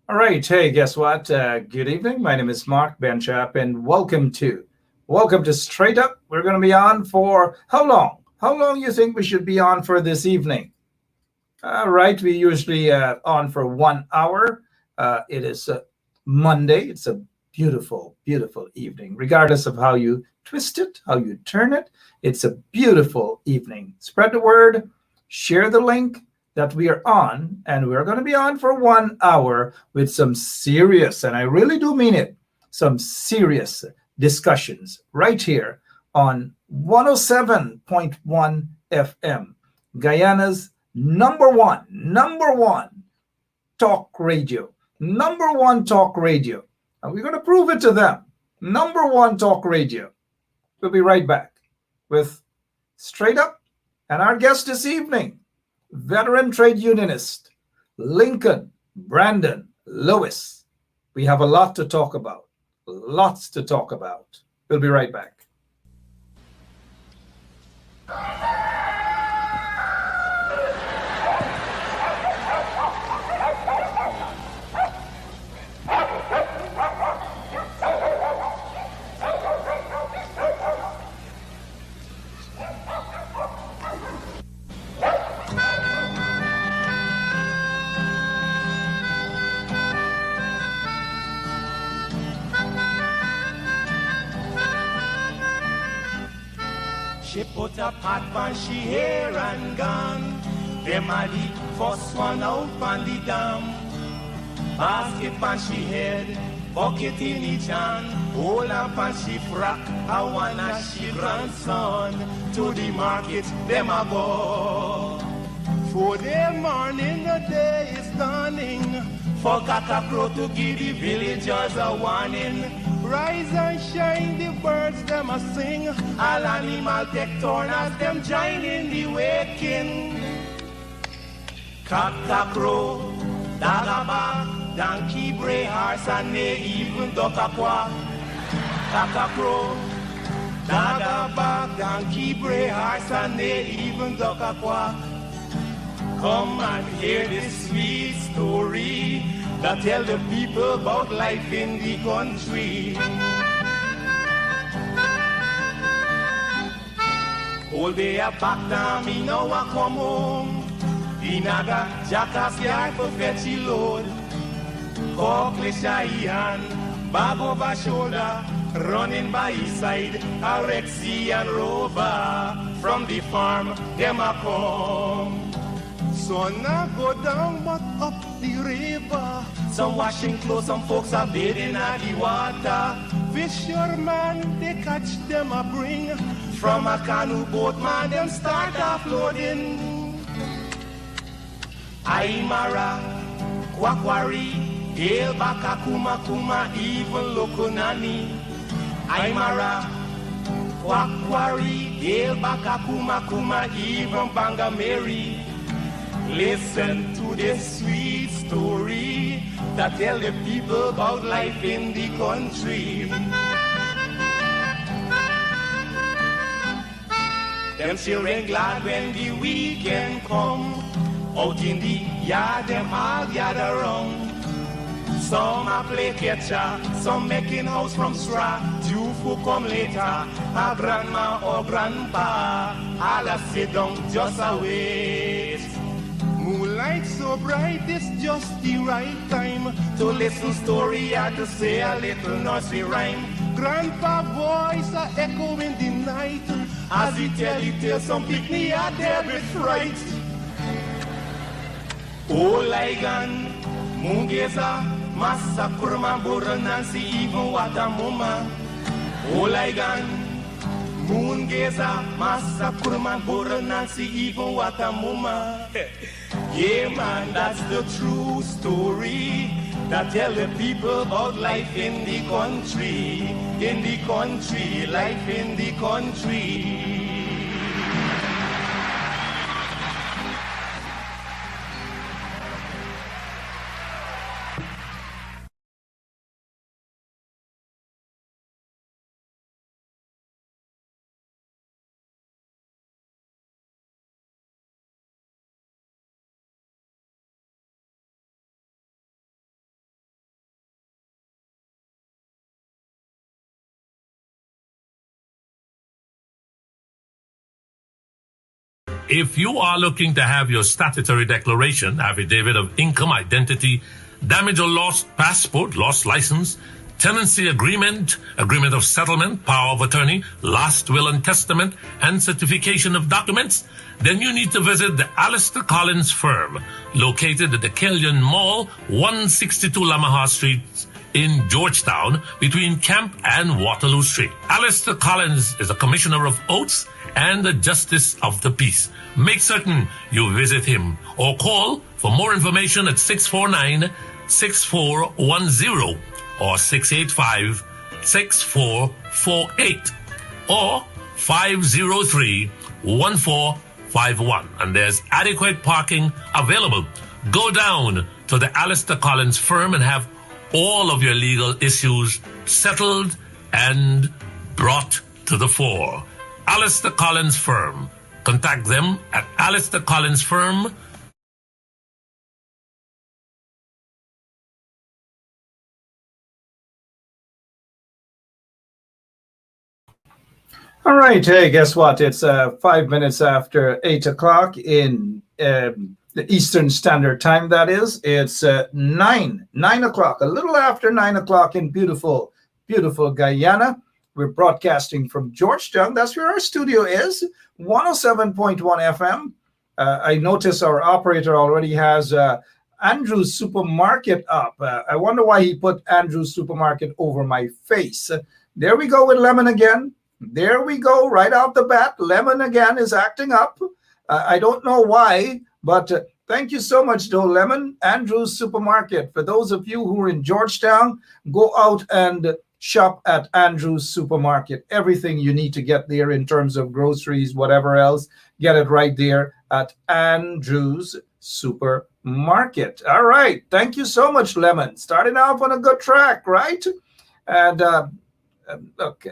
All right. Hey, guess what? Good evening. My name is Mark Benchap, and welcome to Straight Up. We're going to be on for how long? How long you think we should be on for this evening? All right. We usually on for 1 hour. It is Monday. It's a beautiful, beautiful evening, regardless of how you twist it, how you turn it. It's a beautiful evening. Spread the word, share the link that we are on, and we're going to be on for 1 hour with some serious, and I really do mean it, some serious discussions right here on 107.1 FM, Guyana's number one talk radio, number one talk radio. And we're going to prove it to them. Number one talk radio. We'll be right back with Straight Up and our guest this evening, veteran trade unionist Lincoln Brandon Lewis. We have a lot to talk about. Lots to talk about. We'll be right back. She put a pot on she hair and gone. Them a the first one out on the dam. Basket on she head, bucket in each hand. Hold up on she frock, I wanna she grandson. To the market, them a go. For the morning, the day is dawning. For cock-a-crow to give the villagers a warning. Rise and shine, the birds them a sing. All animal take turn as them join in the waking. Cock-a-crow, dagabag, donkey, bray, horse, and they even duck a quack. Cock-a-crow, dagabag, donkey, bray, horse, and they even duck a quack. Come and hear this sweet story that tell the people about life in the country. All day a back down, me now a come home. The naga jackass yard for fetch the load. Cockle shy hand, bag over shoulder, running by his side, a Rexy and Rover. From the farm, them a come. Sun a go down but up the river. Some washing clothes, some folks are bathing at the water. Fisherman, they catch them a bring. From a canoe boat, man, them start offloading. Aymara, Kwakwari, Hail Baka Kuma Kuma, even Lokonani. Aymara, Kwakwari, Hail Baka Kuma Kuma, even Bangameri. Listen to this sweet story that tell the people about life in the country. Them children glad when the weekend come. Out in the yard, them all gather round. Some a play catcher, some making house from straw. Two who come later, a grandma or grandpa. All a sit down just a wait. Moonlight so bright, it's just the right time to listen story or to say a little nursery rhyme. Grandpa voice a echo in the night as he tell the tale, some picnic are there with fright. Oh, Ligan, Mungeza, Massa Kurma, Bura, Nancy, even Watamuma. Oh, Ligan, Mungeza, Massa Kurma, Bura, Nancy, even Watamuma. Yeah, man, that's the true story that tell the people about life in the country, life in the country. If you are looking to have your statutory declaration, affidavit of income, identity, damage or lost passport, lost license, tenancy agreement, agreement of settlement, power of attorney, last will and testament, and certification of documents, then you need to visit the Alistair Collins firm, located at the Killian Mall, 162 Lamaha Street in Georgetown, between Camp and Waterloo Street. Alistair Collins is a commissioner of oaths and a justice of the peace. Make certain you visit him or call for more information at 649-6410 or 685-6448 or 503-1451. And there's adequate parking available. Go down to the Alistair Collins firm and have all of your legal issues settled and brought to the fore. Alistair Collins firm. Contact them at Alistair Collins firm. All right. Hey, guess what? It's 5 minutes after 8 o'clock in the Eastern Standard Time, that is. It's 9 o'clock, a little after 9 o'clock in beautiful Guyana. We're broadcasting from Georgetown. That's where our studio is, 107.1 FM. I notice our operator already has Andrew's Supermarket up. I wonder why he put Andrew's Supermarket over my face. There we go with Lemon again. There we go, right off the bat. Lemon again is acting up. I don't know why, but thank you so much, though, Lemon. Andrew's Supermarket. For those of you who are in Georgetown, go out and shop at Andrew's Supermarket. Everything you need to get there in terms of groceries, whatever else, get it right there at Andrew's Supermarket. All right. Thank you so much, Lemon. Starting off on a good track, right? And look,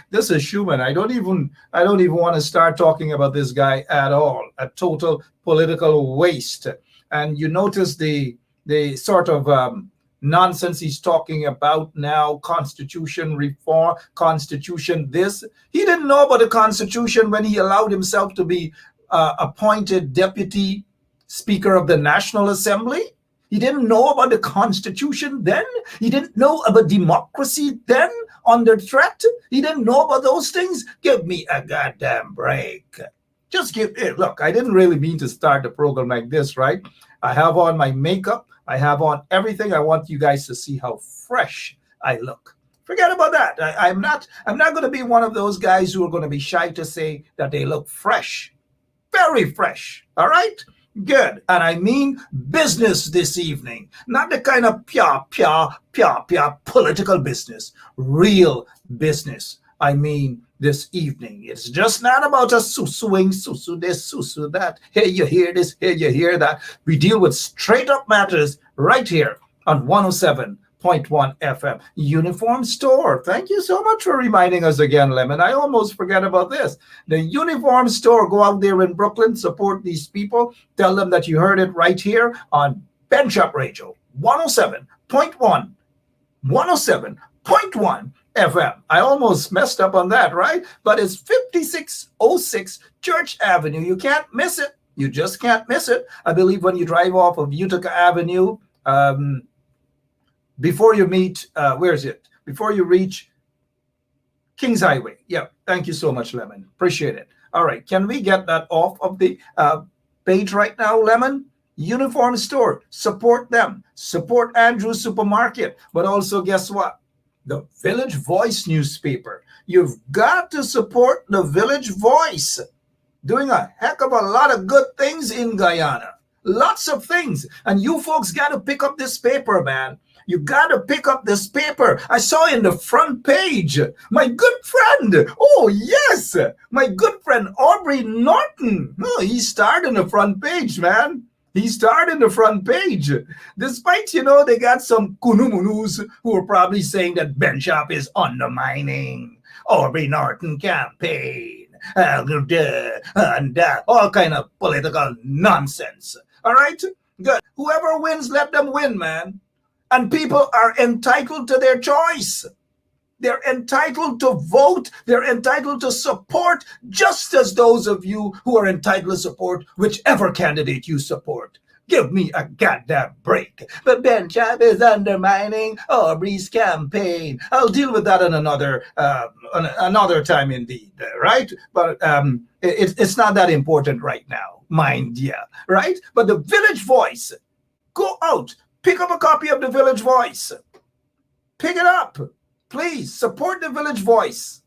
this is Schumann. I don't even want to start talking about this guy at all. A total political waste. And you notice the sort of nonsense he's talking about now, constitution reform, constitution this. He didn't know about the constitution when he allowed himself to be appointed deputy speaker of the National Assembly. He didn't know about the constitution then. He didn't know about democracy then under threat. He didn't know about those things. Give me a goddamn break. Just give it. Look, I didn't really mean to start the program like this, right? I have on my makeup. I have on everything. I want you guys to see how fresh I look. Forget about that. I'm not going to be one of those guys who are going to be shy to say that they look fresh. Very fresh. All right? Good. And I mean business this evening. Not the kind of pia political business. Real business. I mean this evening. It's just not about a susuing, susu this, susu that. Here you hear this, here you hear that. We deal with straight up matters right here on 107.1 FM. Uniform Store. Thank you so much for reminding us again, Lemon. I almost forget about this. The Uniform Store. Go out there in Brooklyn, support these people. Tell them that you heard it right here on Bench Up Radio, 107.1. 107.1 FM. I almost messed up on that, right? But it's 5606 Church Avenue. You can't miss it. You just can't miss it. I believe when you drive off of Utica Avenue, before you meet, where is it? Before you reach Kings Highway. Yeah, thank you so much, Lemon. Appreciate it. All right, can we get that off of the page right now, Lemon? Uniform Store. Support them. Support Andrew's Supermarket. But also, guess what? The Village Voice newspaper. You've got to support the Village Voice. Doing a heck of a lot of good things in Guyana. Lots of things. And you folks got to pick up this paper, man. You got to pick up this paper. I saw in the front page, my good friend. Oh, yes. My good friend, Aubrey Norton. Oh, he starred in the front page, man. He starred in the front page. Despite, they got some kunumunus who are probably saying that Bench Up is undermining Aubrey Norton campaign. And all kind of political nonsense. All right? Good. Whoever wins, let them win, man. And people are entitled to their choice. They're entitled to vote. They're entitled to support, just as those of you who are entitled to support whichever candidate you support. Give me a goddamn break. But Ben Chap is undermining Aubrey's campaign. I'll deal with that on another time, indeed, right? But it's not that important right now, mind ya, right? But the Village Voice, go out, pick up a copy of the Village Voice. Pick it up. Please support the Village Voice.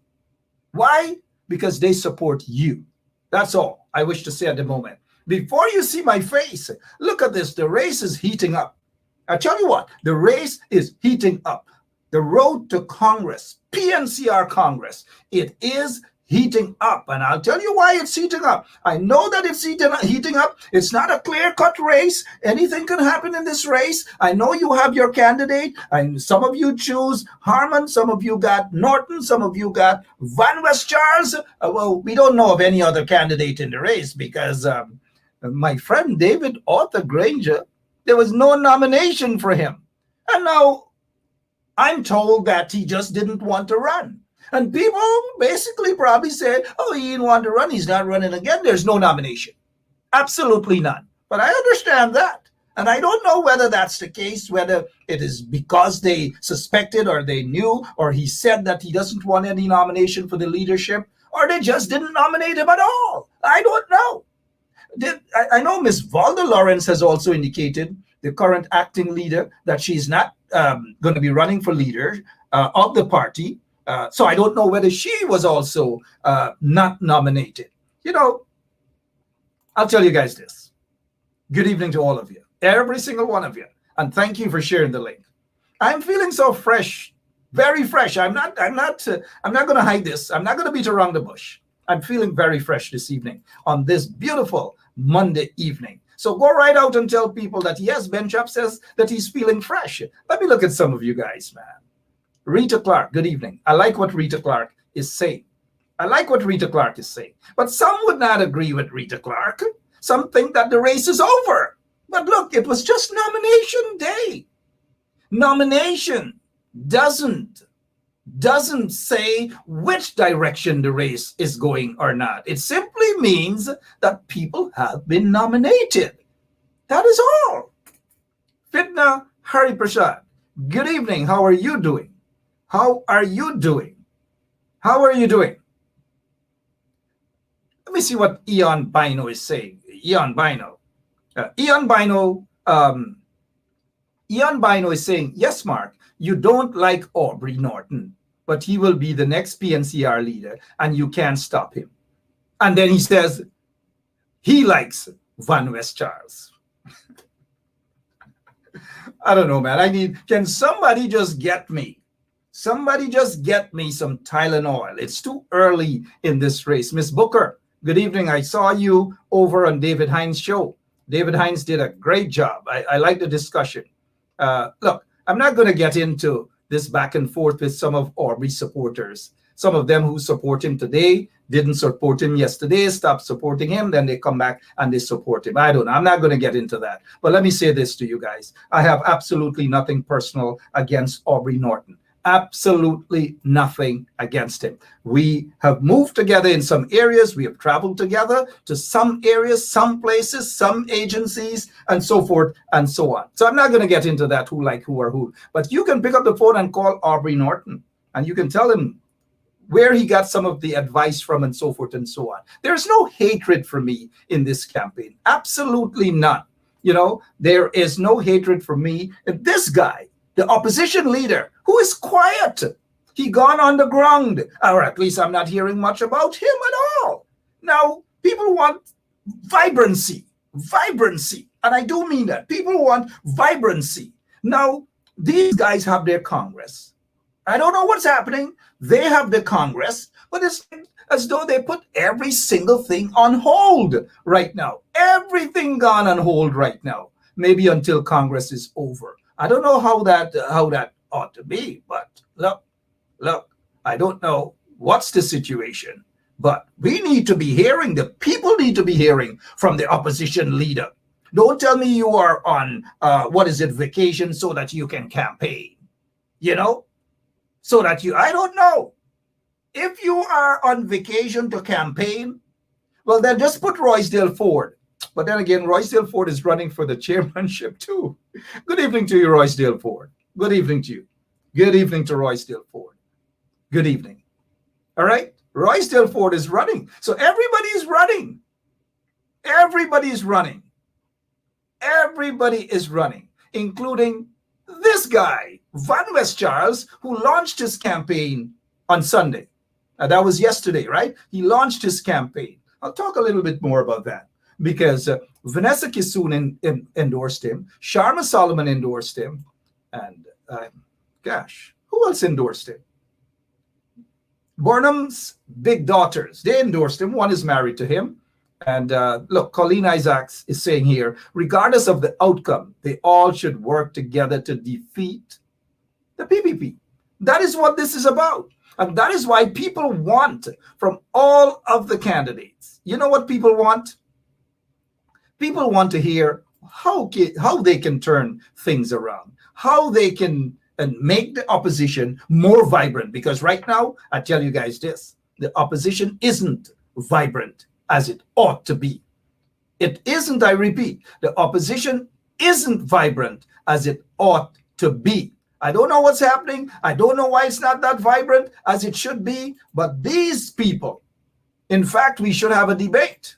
Why? Because they support you. That's all I wish to say at the moment. Before you see my face, look at this. The race is heating up. I tell you what, the race is heating up. The road to Congress, PNCR Congress, it is heating up. And I'll tell you why it's heating up. I know that it's heating up. It's not a clear-cut race. Anything can happen in this race. I know you have your candidate, and some of you choose Harman, some of you got Norton, some of you got Van West Charles. Well, we don't know of any other candidate in the race because my friend David Arthur Granger, there was no nomination for him. And now I'm told that he just didn't want to run. And people basically probably said, oh, he didn't want to run. He's not running again. There's no nomination. Absolutely none. But I understand that. And I don't know whether that's the case, whether it is because they suspected or they knew, or he said that he doesn't want any nomination for the leadership, or they just didn't nominate him at all. I don't know. I know Ms. Valda Lawrence has also indicated, the current acting leader, that she's not going to be running for leader of the party. So I don't know whether she was also not nominated. You know, I'll tell you guys this. Good evening to all of you, every single one of you, and thank you for sharing the link. I'm feeling so fresh, very fresh. I'm not going to hide this. I'm not going to beat around the bush. I'm feeling very fresh this evening on this beautiful Monday evening. So go right out and tell people that, yes, Ben Chap says that he's feeling fresh. Let me look at some of you guys, man. Rita Clark, good evening. I like what Rita Clark is saying. But some would not agree with Rita Clark. Some think that the race is over. But look, it was just nomination day. Nomination doesn't say which direction the race is going or not. It simply means that people have been nominated. That is all. Fitna Hari Prasad, good evening. How are you doing? Let me see what Eon Bino is saying. Eon Bino is saying, yes, Mark, you don't like Aubrey Norton, but he will be the next PNCR leader and you can't stop him. And then he says he likes Van West Charles. I don't know, man. Can somebody just get me? Somebody just get me some Tylenol. It's too early in this race. Miss Booker, good evening. I saw you over on David Hines' show. David Hines did a great job. I like the discussion. Look, I'm not going to get into this back and forth with some of Aubrey's supporters. Some of them who support him today didn't support him yesterday, stopped supporting him, then they come back and they support him. I don't know. I'm not going to get into that. But let me say this to you guys. I have absolutely nothing personal against Aubrey Norton. Absolutely nothing against him. We have moved together in some areas. We have traveled together to some areas, some places, some agencies, and so forth and so on. So I'm not going to get into that, who like who or who. But you can pick up the phone and call Aubrey Norton, and you can tell him where he got some of the advice from and so forth and so on. There's no hatred for me in this campaign. Absolutely none. You know, there is no hatred for me. And this guy, the opposition leader, who is quiet. He gone on the ground, or at least I'm not hearing much about him at all. Now, people want vibrancy, and I do mean that. People want vibrancy. Now, these guys have their Congress. I don't know what's happening. They have the Congress, but it's as though they put every single thing on hold right now. Everything gone on hold right now, maybe until Congress is over. I don't know how that ought to be, but look, I don't know what's the situation, but we need to be hearing, the people need to be hearing from the opposition leader. Don't tell me you are on, vacation so that you can campaign. You know, so that I don't know. If you are on vacation to campaign, well, then just put Roysdale Ford. But then again, Roysdale Ford is running for the chairmanship too. Good evening to you, Roysdale Ford. Good evening to you. Good evening to Roysdale Ford. Good evening. All right? Roysdale Ford is running. So everybody is running. Everybody is running. Everybody is running, including this guy, Van West Charles, who launched his campaign on Sunday. That was yesterday, right? He launched his campaign. I'll talk a little bit more about that because Vanessa Kissoon endorsed him. Sharma Solomon endorsed him. And gosh, who else endorsed him? Burnham's big daughters, they endorsed him. One is married to him. And look, Colleen Isaacs is saying here, regardless of the outcome, they all should work together to defeat the PPP. That is what this is about. And that is why people want from all of the candidates. You know what people want? People want to hear how they can turn things around, how they can and make the opposition more vibrant. Because right now, I tell you guys this, the opposition isn't vibrant as it ought to be. It isn't, I repeat, the opposition isn't vibrant as it ought to be. I don't know what's happening. I don't know why it's not that vibrant as it should be. But these people, in fact, we should have a debate.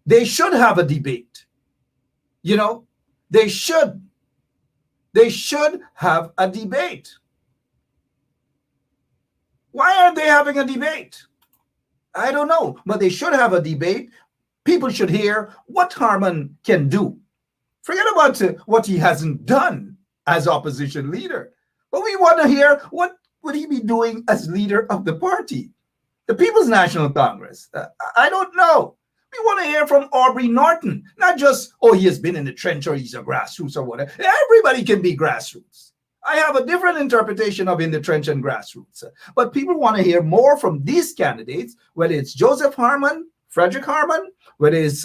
They should have a debate. You know, they should. They should have a debate. Why aren't they having a debate? I don't know, but they should have a debate. People should hear what Harman can do. Forget about what he hasn't done as opposition leader. But we want to hear what would he be doing as leader of the party, the People's National Congress. I don't know. We want to hear from Aubrey Norton, not just, oh, he has been in the trench or he's a grassroots or whatever. Everybody can be grassroots. I have a different interpretation of in the trench and grassroots. But people want to hear more from these candidates, whether it's Joseph Harman, Frederick Harman, whether it's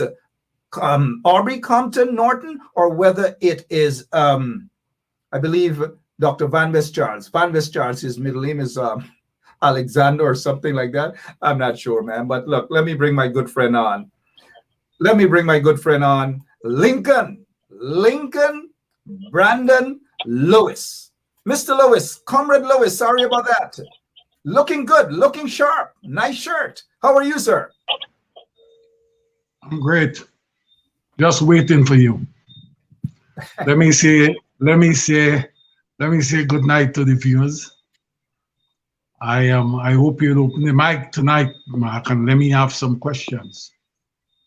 Aubrey Compton Norton, or whether it is, I believe, Dr. Van West Charles. Van West Charles, his middle name is Alexander or something like that. I'm not sure, man. But look, let me bring my good friend on. Let me bring my good friend on. Lincoln Brandon Lewis. Mr. Lewis, Comrade Lewis, sorry about that. Looking good, looking sharp. Nice shirt. How are you, sir? I'm great. Just waiting for you. Let me say good night to the viewers. I hope you'll open the mic tonight, Mark, and let me have some questions.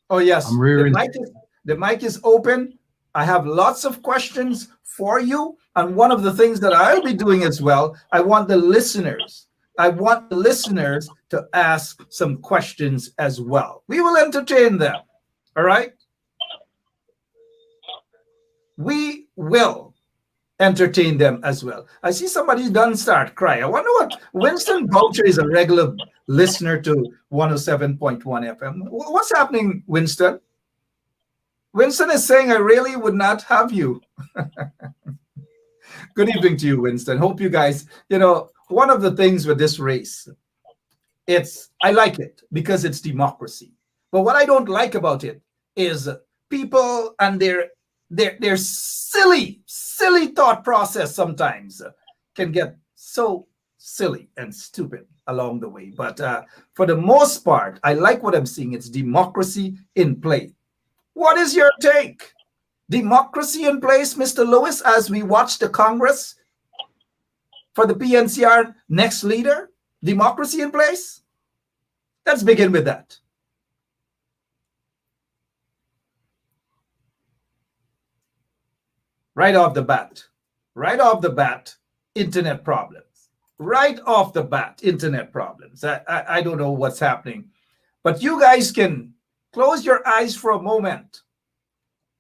Oh yes, the mic is open. I have lots of questions for you, and one of the things that I'll be doing as well, I want the listeners to ask some questions as well. We will entertain them. All right? We will entertain them as well. I see somebody done start cry. I wonder what Winston Boucher is a regular listener to 107.1 FM. What's happening, Winston? Winston is saying, I really would not have you. Good evening to you, Winston. Hope you guys, one of the things with this race, I like it because it's democracy. But what I don't like about it is people and their silly thought process sometimes can get so silly and stupid along the way. But for the most part, I like what I'm seeing. It's democracy in play. What is your take? Democracy in place, Mr. Lewis, as we watch the Congress for the PNCR next leader? Democracy in place? Let's begin with that. Right off the bat, internet problems. Right off the bat, internet problems. I don't know what's happening. But you guys can close your eyes for a moment.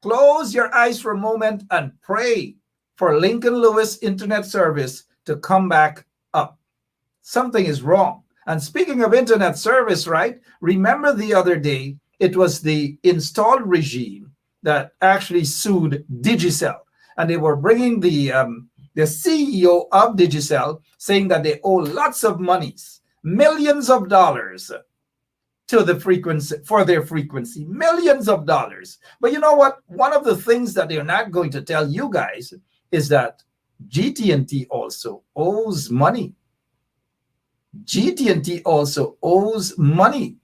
Close your eyes for a moment and pray for Lincoln Lewis internet service to come back up. Something is wrong. And speaking of internet service, right? Remember the other day, it was the installed regime that actually sued Digicel. And they were bringing the the CEO of Digicel, saying that they owe lots of monies, millions of dollars to the frequency, for their frequency, millions of dollars. But you know what? One of the things that they're not going to tell you guys is that GT&T also owes money. GT&T also owes money.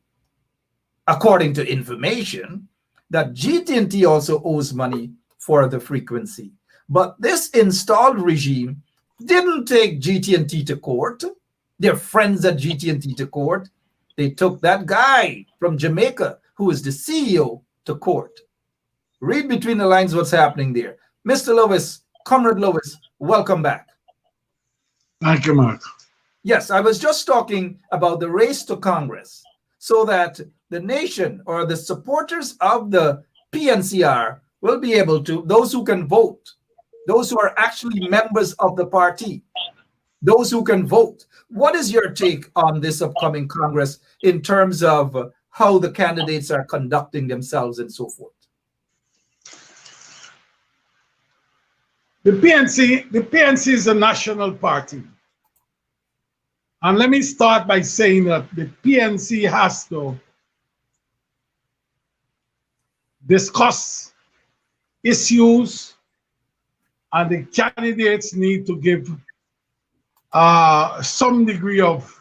According to information, that GT&T also owes money for the frequency. But this installed regime didn't take GT&T to court. Their friends at GT&T to court. They took that guy from Jamaica, who is the CEO, to court. Read between the lines what's happening there. Mr. Lewis, Comrade Lewis, welcome back. Thank you, Mark. Yes, I was just talking about the race to Congress so that the nation or the supporters of the PNCR will be able to, those who can vote, those who are actually members of the party, those who can vote. What is your take on this upcoming Congress in terms of how the candidates are conducting themselves and so forth? The PNC is a national party. And let me start by saying that the PNC has to discuss issues, and the candidates need to give some degree of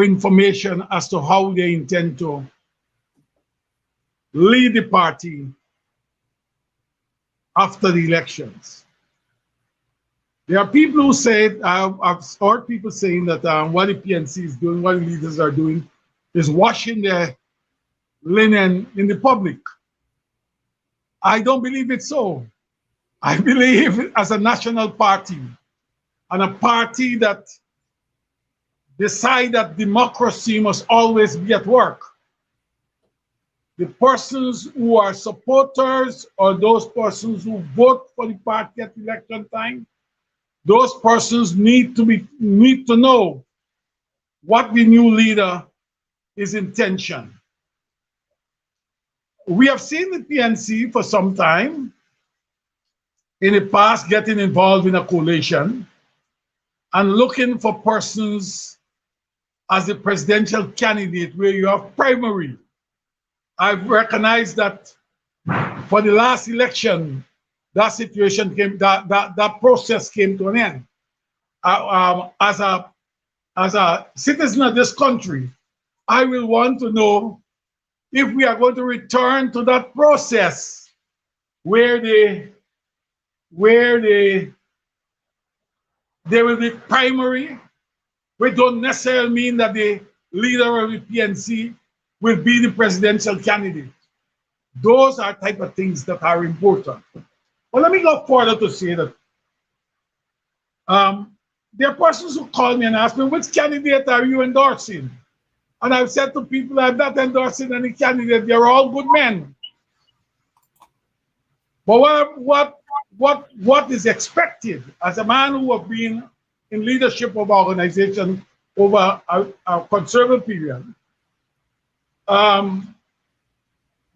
information as to how they intend to lead the party after the elections. There are people who say, I've heard people saying that what the PNC is doing, what the leaders are doing, is washing their linen in the public. I don't believe it's so. I believe as a national party and a party that decide that democracy must always be at work. The persons who are supporters or those persons who vote for the party at election time, those persons need to know what the new leader is intention. We have seen the PNC for some time in the past getting involved in a coalition and looking for persons as a presidential candidate where you have primary. I've recognized that for the last election, that situation came, that process came to an end. As a citizen of this country, I will want to know if we are going to return to that process where there will be primary, which don't necessarily mean that the leader of the PNC will be the presidential candidate. Those are type of things that are important. But let me go further to say that there are persons who call me and ask me, which candidate are you endorsing? And I've said to people, I'm not endorsing any candidate. They're all good men. But what is expected as a man who has been in leadership of organization over a considerable period,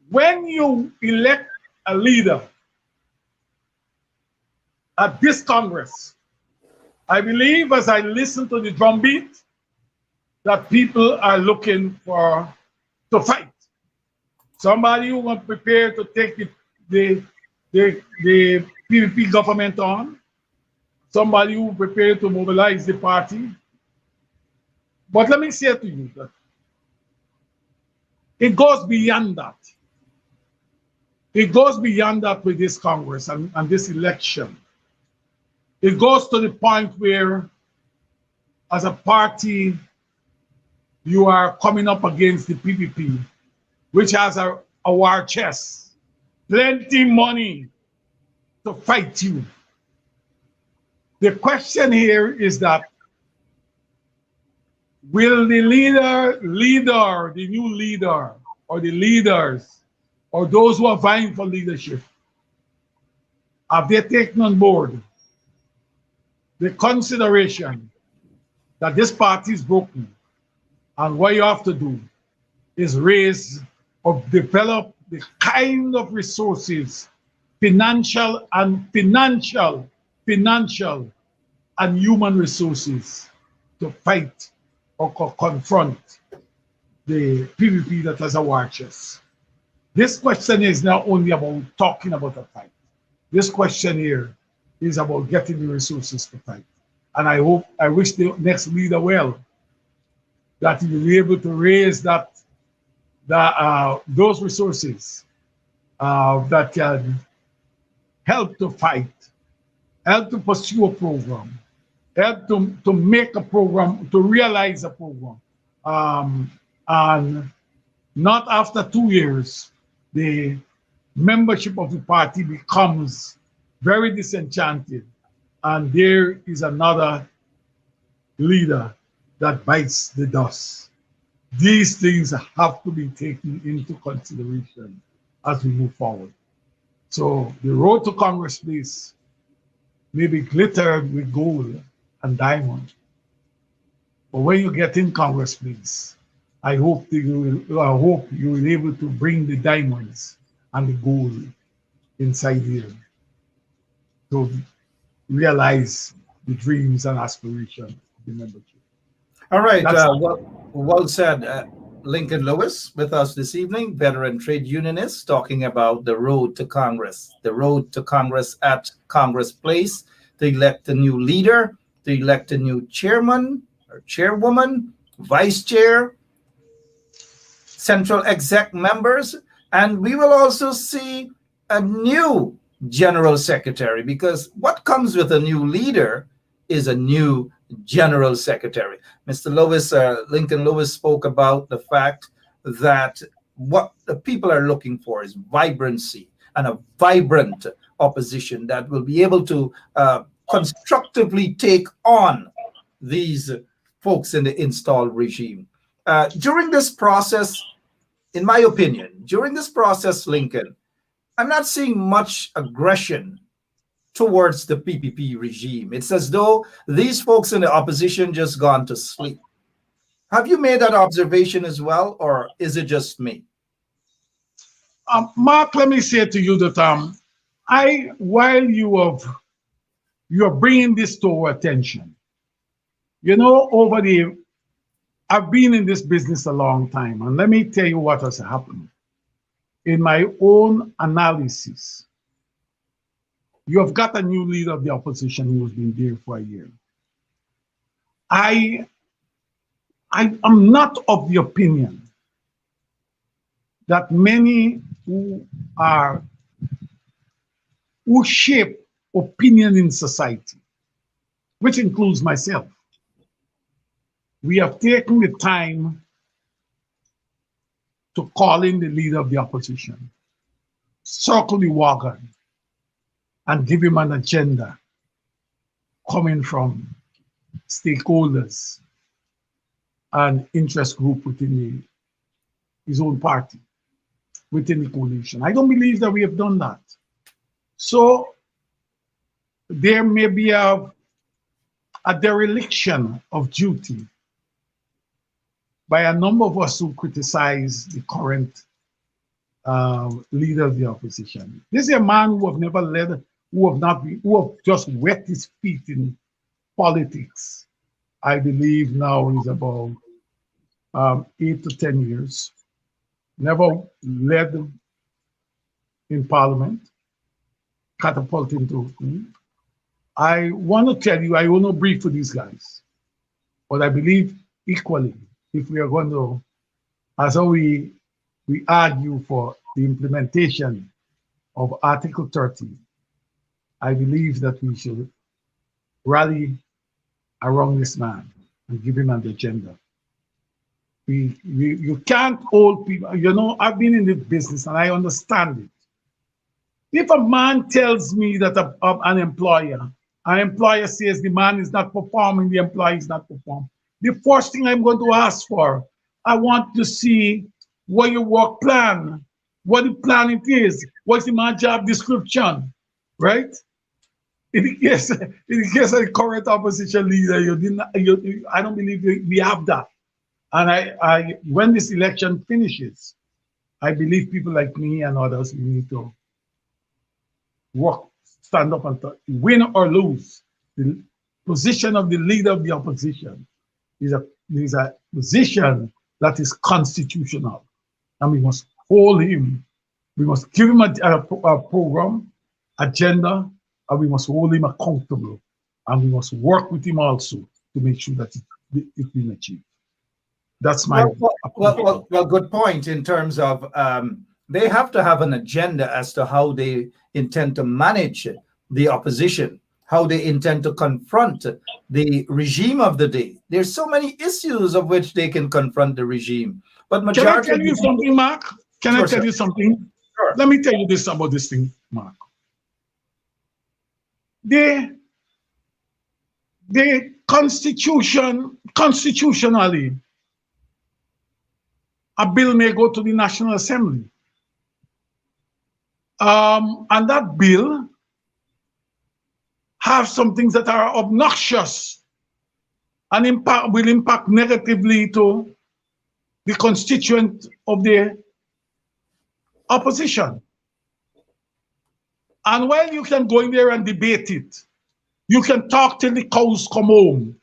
when you elect a leader at this Congress, I believe as I listen to the drumbeat, that people are looking to fight. Somebody who was prepared to take the PPP government on, somebody who prepared to mobilize the party. But let me say to you that it goes beyond that. It goes beyond that with this Congress and this election. It goes to the point where, as a party, you are coming up against the PPP, which has a war chest, plenty money to fight you. The question here is that, will the leader, the new leader, or the leaders, or those who are vying for leadership, have they taken on board the consideration that this party is broken, and what you have to do is raise of develop the kind of resources, financial and human resources to fight or confront the PVP that has watched us. This question is not only about talking about a fight. This question here is about getting the resources to fight. And I wish the next leader well, that he will be able to raise those resources that can help to fight, help to pursue a program, help to make a program, to realize a program. And not after 2 years, the membership of the party becomes very disenchanted, and there is another leader that bites the dust. These things have to be taken into consideration as we move forward. So the road to Congress, please, may be glittered with gold and diamond. But when you get in Congress, please, I hope you will be able to bring the diamonds and the gold inside here to realize the dreams and aspirations of the membership. All right. Well said. Lincoln Lewis with us this evening, veteran trade unionist, talking about the road to Congress. The road to Congress at Congress Place, to elect a new leader, to elect a new chairman or chairwoman, vice chair, central exec members, and we will also see a new general secretary, because what comes with a new leader is a new general secretary. Mr. Lewis, Lincoln Lewis, spoke about the fact that what the people are looking for is vibrancy and a vibrant opposition that will be able to constructively take on these folks in the installed regime. During this process, in my opinion, during this process, Lincoln, I'm not seeing much aggression towards the PPP regime. It's as though these folks in the opposition just gone to sleep. Have you made that observation as well, or is it just me? Mark, let me say to you that while you are bringing this to our attention, you know, I've been in this business a long time, and let me tell you what has happened. In my own analysis, you have got a new leader of the opposition who has been there for a year. I am not of the opinion that many who shape opinion in society, which includes myself, we have taken the time to call in the leader of the opposition, circle the wagon, and give him an agenda coming from stakeholders and interest group within his own party, within the coalition. I don't believe that we have done that. So there may be a dereliction of duty by a number of us who criticize the current leader of the opposition. This is a man who have never led, who have just wet his feet in politics. I believe now is about 8 to 10 years. Never led in parliament, catapulted into. I want to tell you, I will not brief for these guys, but I believe equally, if we are going to, as how we argue for the implementation of Article 30, I believe that we should rally around this man and give him an agenda. You can't hold people, you know, I've been in this business and I understand it. If a man tells me that an employer says the man is not performing, the employee is not performing, the first thing I'm going to ask for, I want to see what your work plan, what the plan it is, what's the man's job description, right? In the case of the current opposition leader, I don't believe we have that. And I when this election finishes, I believe people like me and others, we need to work, stand up and talk, win or lose. The position of the leader of the opposition is a position that is constitutional, and we must hold him. We must give him a program, agenda, and we must hold him accountable, and we must work with him also to make sure that it's been achieved. That's my well, good point in terms of they have to have an agenda as to how they intend to manage the opposition, how they intend to confront the regime of the day. There's so many issues of which they can confront the regime. But majority. Can I tell you something, Mark? Can I tell you something? Sure. Let me tell you this about this thing, Mark. The constitutionally, a bill may go to the National Assembly. And that bill have some things that are obnoxious and will impact negatively to the constituent of the opposition. And while you can go in there and debate it, you can talk till the cows come home,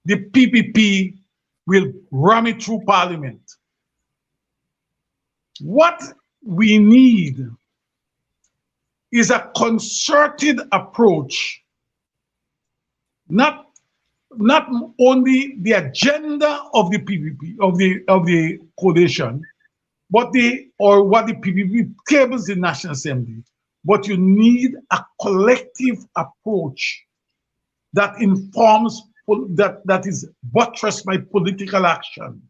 the PPP will ram it through Parliament. What we need is a concerted approach, not only the agenda of the PPP, of the coalition, but what the PPP tables in National Assembly, but you need a collective approach that informs, that is buttressed by political action,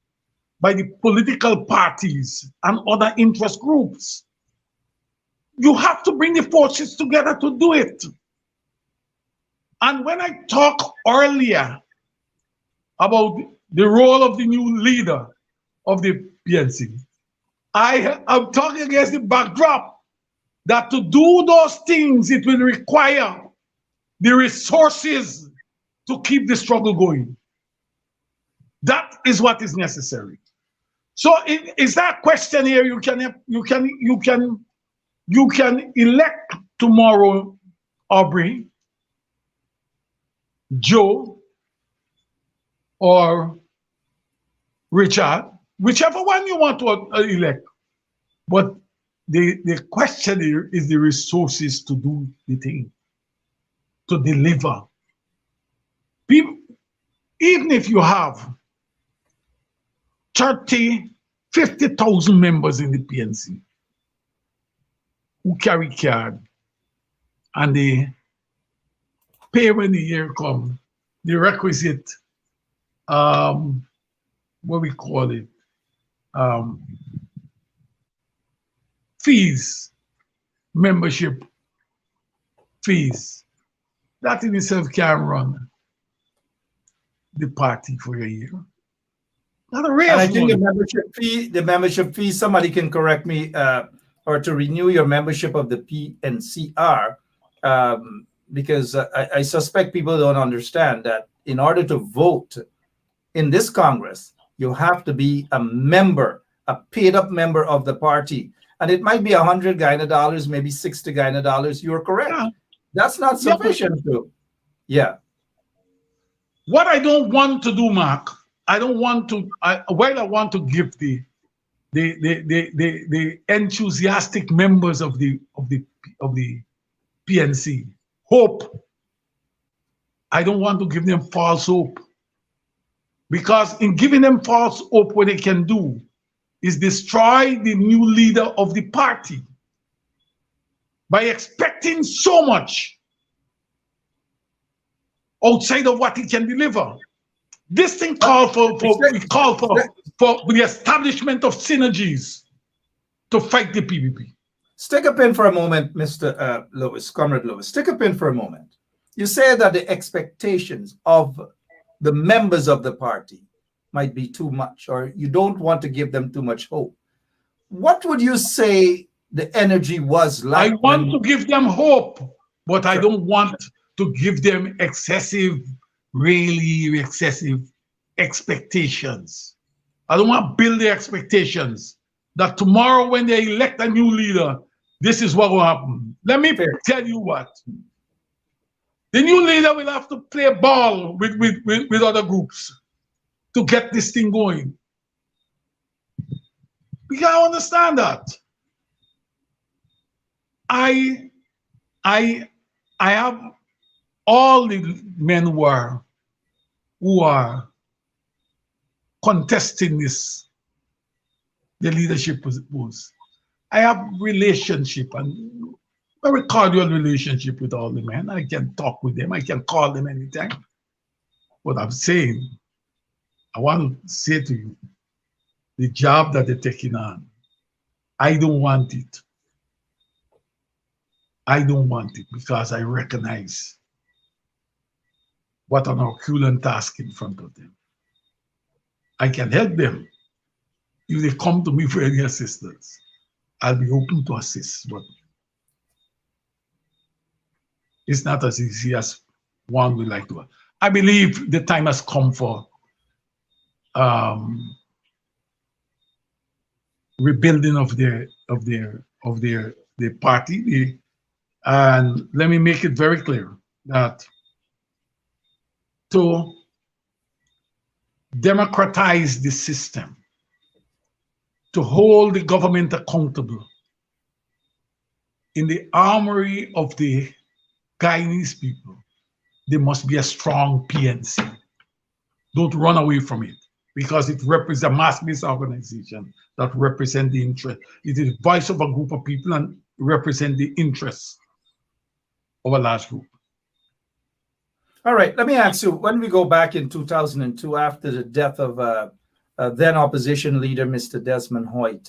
by the political parties and other interest groups. You have to bring the forces together to do it. And when I talked earlier about the role of the new leader of the PNC, I am talking against the backdrop that to do those things, it will require the resources to keep the struggle going. That is what is necessary. So is that question here? You can elect tomorrow Aubrey, Joe, or Richard, whichever one you want to elect. But the question here is the resources to do the thing, to deliver. People, even if you have 50,000 members in the PNC who carry card and they pay when the year comes, the requisite, what we call it, fees, membership fees. That in itself can run the party for a year. Not a real And I think money. the membership fee, somebody can correct me, or to renew your membership of the PNCR, because I suspect people don't understand that in order to vote in this Congress, you have to be a member, a paid up member of the party. And it might be $100 Guyana, maybe $60 Guyana. You're correct. Yeah. That's not sufficient to, yeah. What I don't want to do, Mark, I don't want to. While I want to give the enthusiastic members of the PNC hope, I don't want to give them false hope, because in giving them false hope, what they can do is destroy the new leader of the party by expecting so much outside of what he can deliver. This thing called for the establishment of synergies to fight the PPP. Stick a pin for a moment, Mr. Lewis, Comrade Lewis. Stick a pin for a moment. You say that the expectations of the members of the party might be too much, or you don't want to give them too much hope. What would you say the energy was like? I want to give them hope, but I don't want to give them really excessive expectations. I don't want to build their expectations that tomorrow when they elect a new leader, this is what will happen. Let me Fair. tell you what. The new leader will have to play ball with other groups to get this thing going. We gotta understand that. I have all the men who are contesting this, the leadership post. I have relationship and very cordial relationship with all the men. I can talk with them. I can call them anytime. What I'm saying, I want to say to you, the job that they're taking on, I don't want it. I don't want it because I recognize what an Herculean task in front of them. I can help them. If they come to me for any assistance, I'll be open to assist, but it's not as easy as one would like to. I believe the time has come for rebuilding of their party. And let me make it very clear that to democratize the system, to hold the government accountable in the armory of the Guyanese people, there must be a strong PNC. Don't run away from it because it represents a mass-based organization that represents the interest. It is the voice of a group of people and represent the interests of a large group. All right, let me ask you, when we go back in 2002, after the death of then opposition leader, Mr. Desmond Hoyt,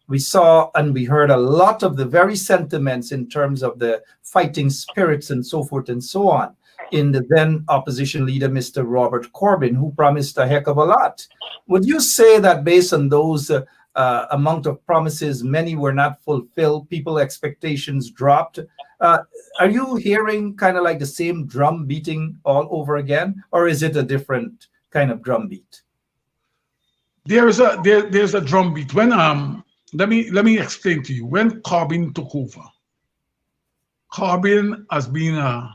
we saw and we heard a lot of the very sentiments in terms of the fighting spirits and so forth and so on in the then opposition leader, Mr. Robert Corbyn, who promised a heck of a lot. Would you say that based on those amount of promises, many were not fulfilled, people expectations dropped? Are you hearing kind of like the same drum beating all over again, or is it a different kind of drum beat? There's a drum beat. When let me explain to you. When Corbyn took over, Corbyn has been a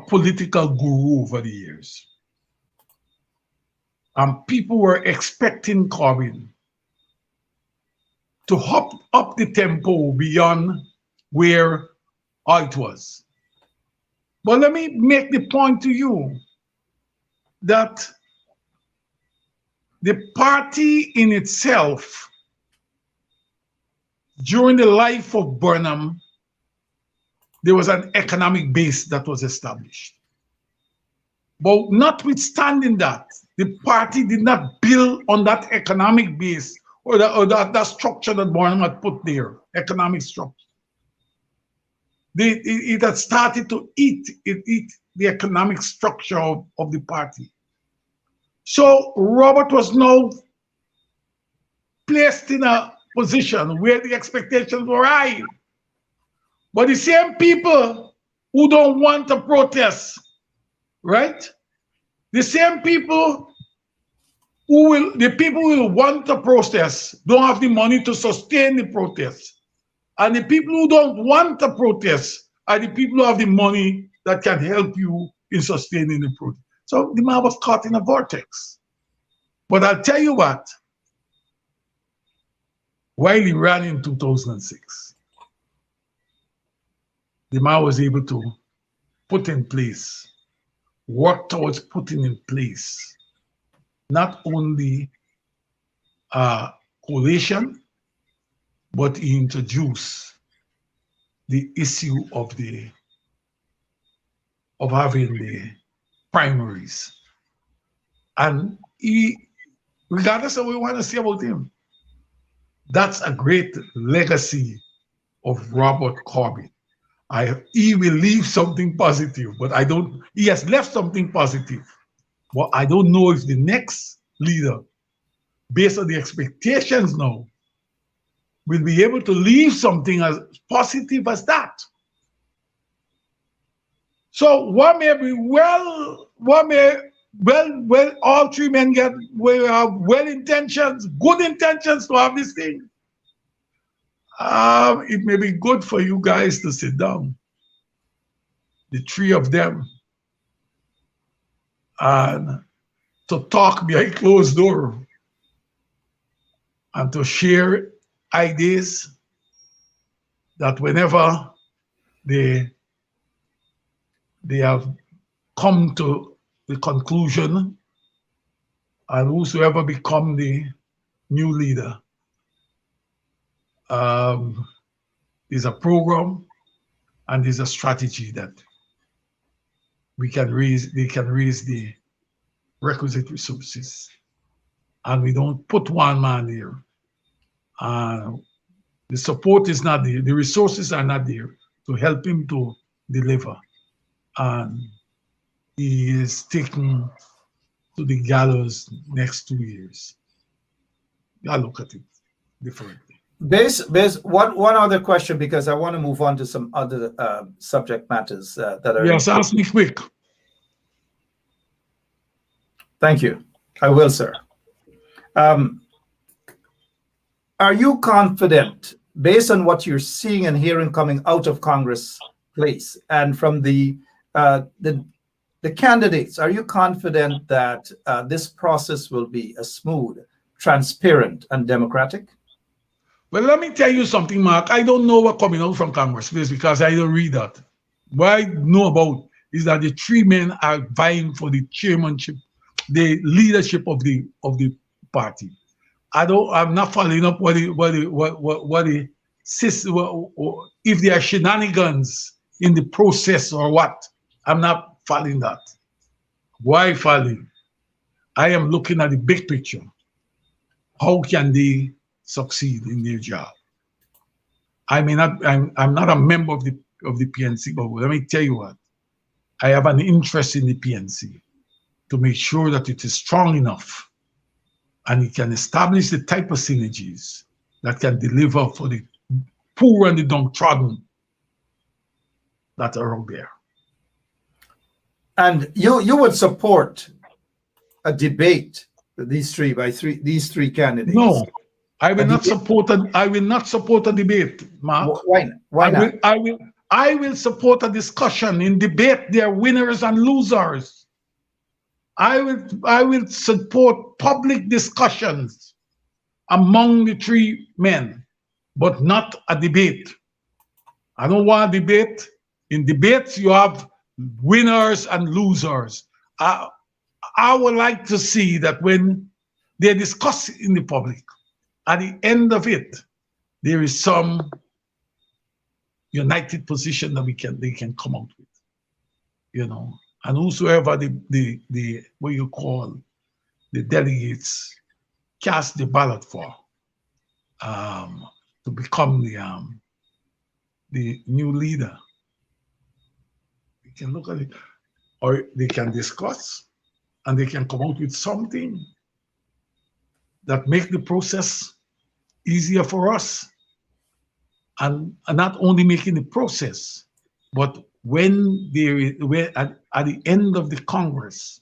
political guru over the years. People were expecting Corbyn to hop up the tempo beyond where it was. But let me make the point to you that the party in itself, during the life of Burnham, there was an economic base that was established. But notwithstanding that, the party did not build on that economic base or that structure that Burnham had put there, economic structure. It had started to eat the economic structure of the party. So Robert was now placed in a position where the expectations were high. But the same people who don't want to protest, right? The same people who will want to protest don't have the money to sustain the protest. And the people who don't want to protest are the people who have the money that can help you in sustaining the protest. So the man was caught in a vortex. But I'll tell you what, while he ran in 2006, the man was able to put in place, work towards putting in place, not only a coalition, but he introduced the issue of having the primaries. And he, regardless of what we want to say about him, that's a great legacy of Robert Corbyn. He will leave something positive, but he has left something positive. But I don't know if the next leader, based on the expectations now, will be able to leave something as positive as that. So what may well, all three men get well intentions, good intentions to have this thing. It may be good for you guys to sit down, the three of them, and to talk behind closed door and to share ideas that whenever they have come to the conclusion, and whosoever become the new leader, there's a program and there's a strategy that they can raise the requisite resources, and we don't put one man there. The support is not there, the resources are not there to help him to deliver, and he is taken to the gallows next 2 years. I look at it differently. One other question, because I want to move on to some other subject matters that are. Yes, ask me quick. Thank you. I will, sir. Are you confident, based on what you're seeing and hearing coming out of Congress place and from the candidates, are you confident that this process will be a smooth, transparent, and democratic? Well, let me tell you something, Mark. I don't know what coming out from Congress please, because I don't read that. What I know about is that the three men are vying for the chairmanship, the leadership of the party. I'm not following up if there are shenanigans in the process or what. I'm not following that. Why following? I am looking at the big picture. How can they succeed in their job? I'm not a member of the PNC, but let me tell you what. I have an interest in the PNC to make sure that it is strong enough and it can establish the type of synergies that can deliver for the poor and the downtrodden that are out there. And you would support a debate with these three candidates? No, I will not support a debate, Mark. Why not? I will support a discussion. In debate, there are winners and losers. I will support public discussions among the three men, but not a debate. I don't want a debate. In debates, you have winners and losers. I would like to see that when they discuss in the public, at the end of it, there is some united position that they can come out with, and whosoever the what you call the delegates cast the ballot for to become the new leader, we can look at it, or they can discuss and they can come out with something that make the process easier for us, and not only making the process, but when at the end of the Congress,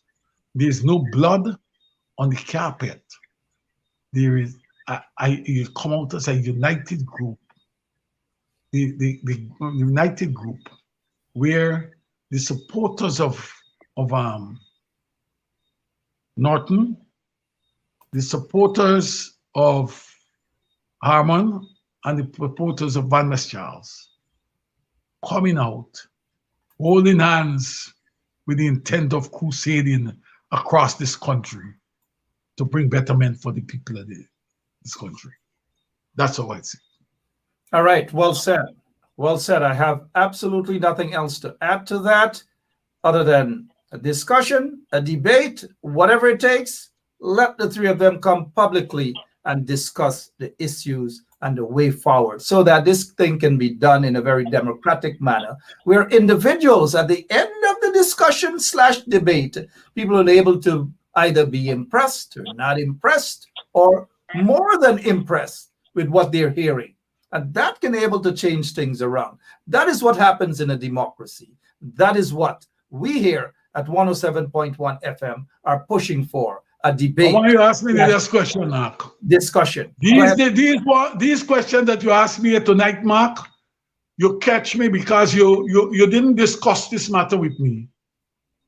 there's no blood on the carpet. There is, you come out as a united group, the united group, where the supporters of Norton, the supporters of Harmon, and the supporters of Van Charles coming out, holding hands with the intent of crusading across this country to bring betterment for the people of this country. That's all I'd say. All right, well said. Well said. I have absolutely nothing else to add to that other than a discussion, a debate, whatever it takes. Let the three of them come publicly and discuss the issues and the way forward so that this thing can be done in a very democratic manner, where individuals at the end of the discussion / debate, people are able to either be impressed or not impressed, or more than impressed with what they're hearing. And that can able to change things around. That is what happens in a democracy. That is what we here at 107.1 FM are pushing for a I debate. want you to ask me the next question, Mark. Discussion. Go ahead. These questions that you asked me tonight, Mark, you catch me because you didn't discuss this matter with me.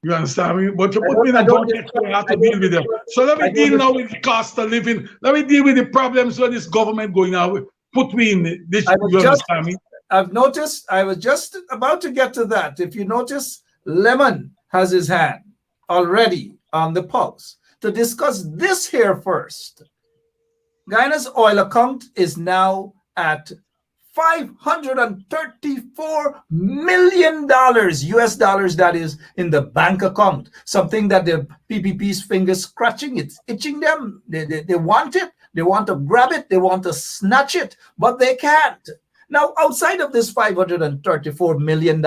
You understand me? But you put me in a vortex where I have to deal with them. So let me deal now with the cost of living. Let me deal with the problems where this government going out. Put me in this. You understand me? I've noticed, I was just about to get to that. If you notice, Lemon has his hand already on the pulse to discuss this here first. Guyana's oil account is now at $534 million US dollars, that is, in the bank account. Something that the PPP's fingers scratching, it's itching them. They want it. They want to grab it. They want to snatch it, but they can't. Now, outside of this $534 million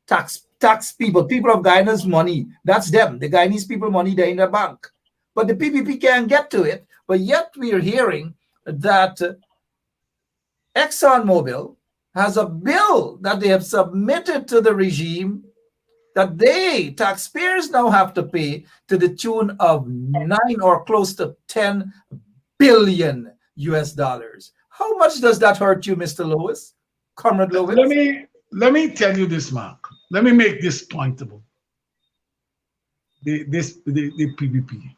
tax people of Guyana's money, that's them. The Guyanese people money, they're in the bank. But the PPP can't get to it. But yet we are hearing that ExxonMobil has a bill that they have submitted to the regime that they, taxpayers, now have to pay to the tune of 9 or close to 10 billion US dollars. How much does that hurt you, Mr. Lewis? Comrade Lewis? Let me tell you this, Mark. Let me make this pointable. The PPP.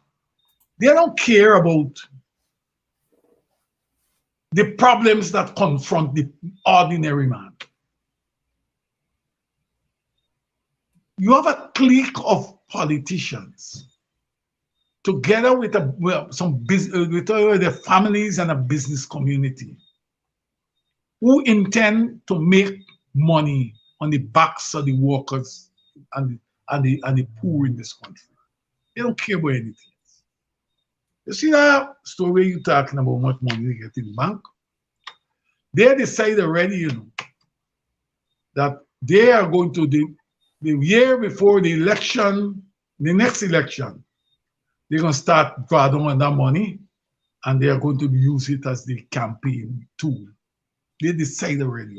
They don't care about the problems that confront the ordinary man. You have a clique of politicians together with the families and a business community who intend to make money on the backs of the workers and the poor in this country. They don't care about anything. You see that story you're talking about, how much money they get in the bank? They decide already, that they are going to, the year before the election, the next election, they're going to start drawing on that money and they are going to use it as the campaign tool. They decide already.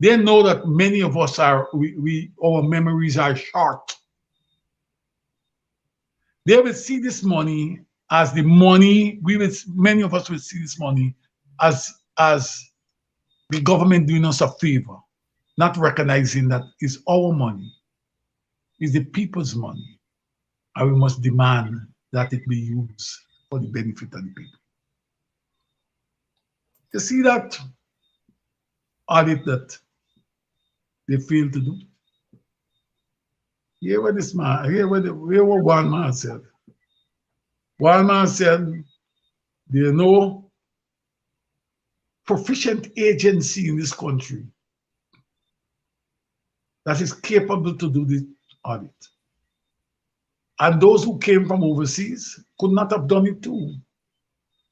They know that many of us our memories are short. They will see this money as the money, many of us will see this money as the government doing us a favor, not recognizing that it's our money, it's the people's money, and we must demand that it be used for the benefit of the people. You see that audit that they failed to do? Hear what this man, hear what one man said. One man said, there is no proficient agency in this country that is capable to do the audit. And those who came from overseas could not have done it too.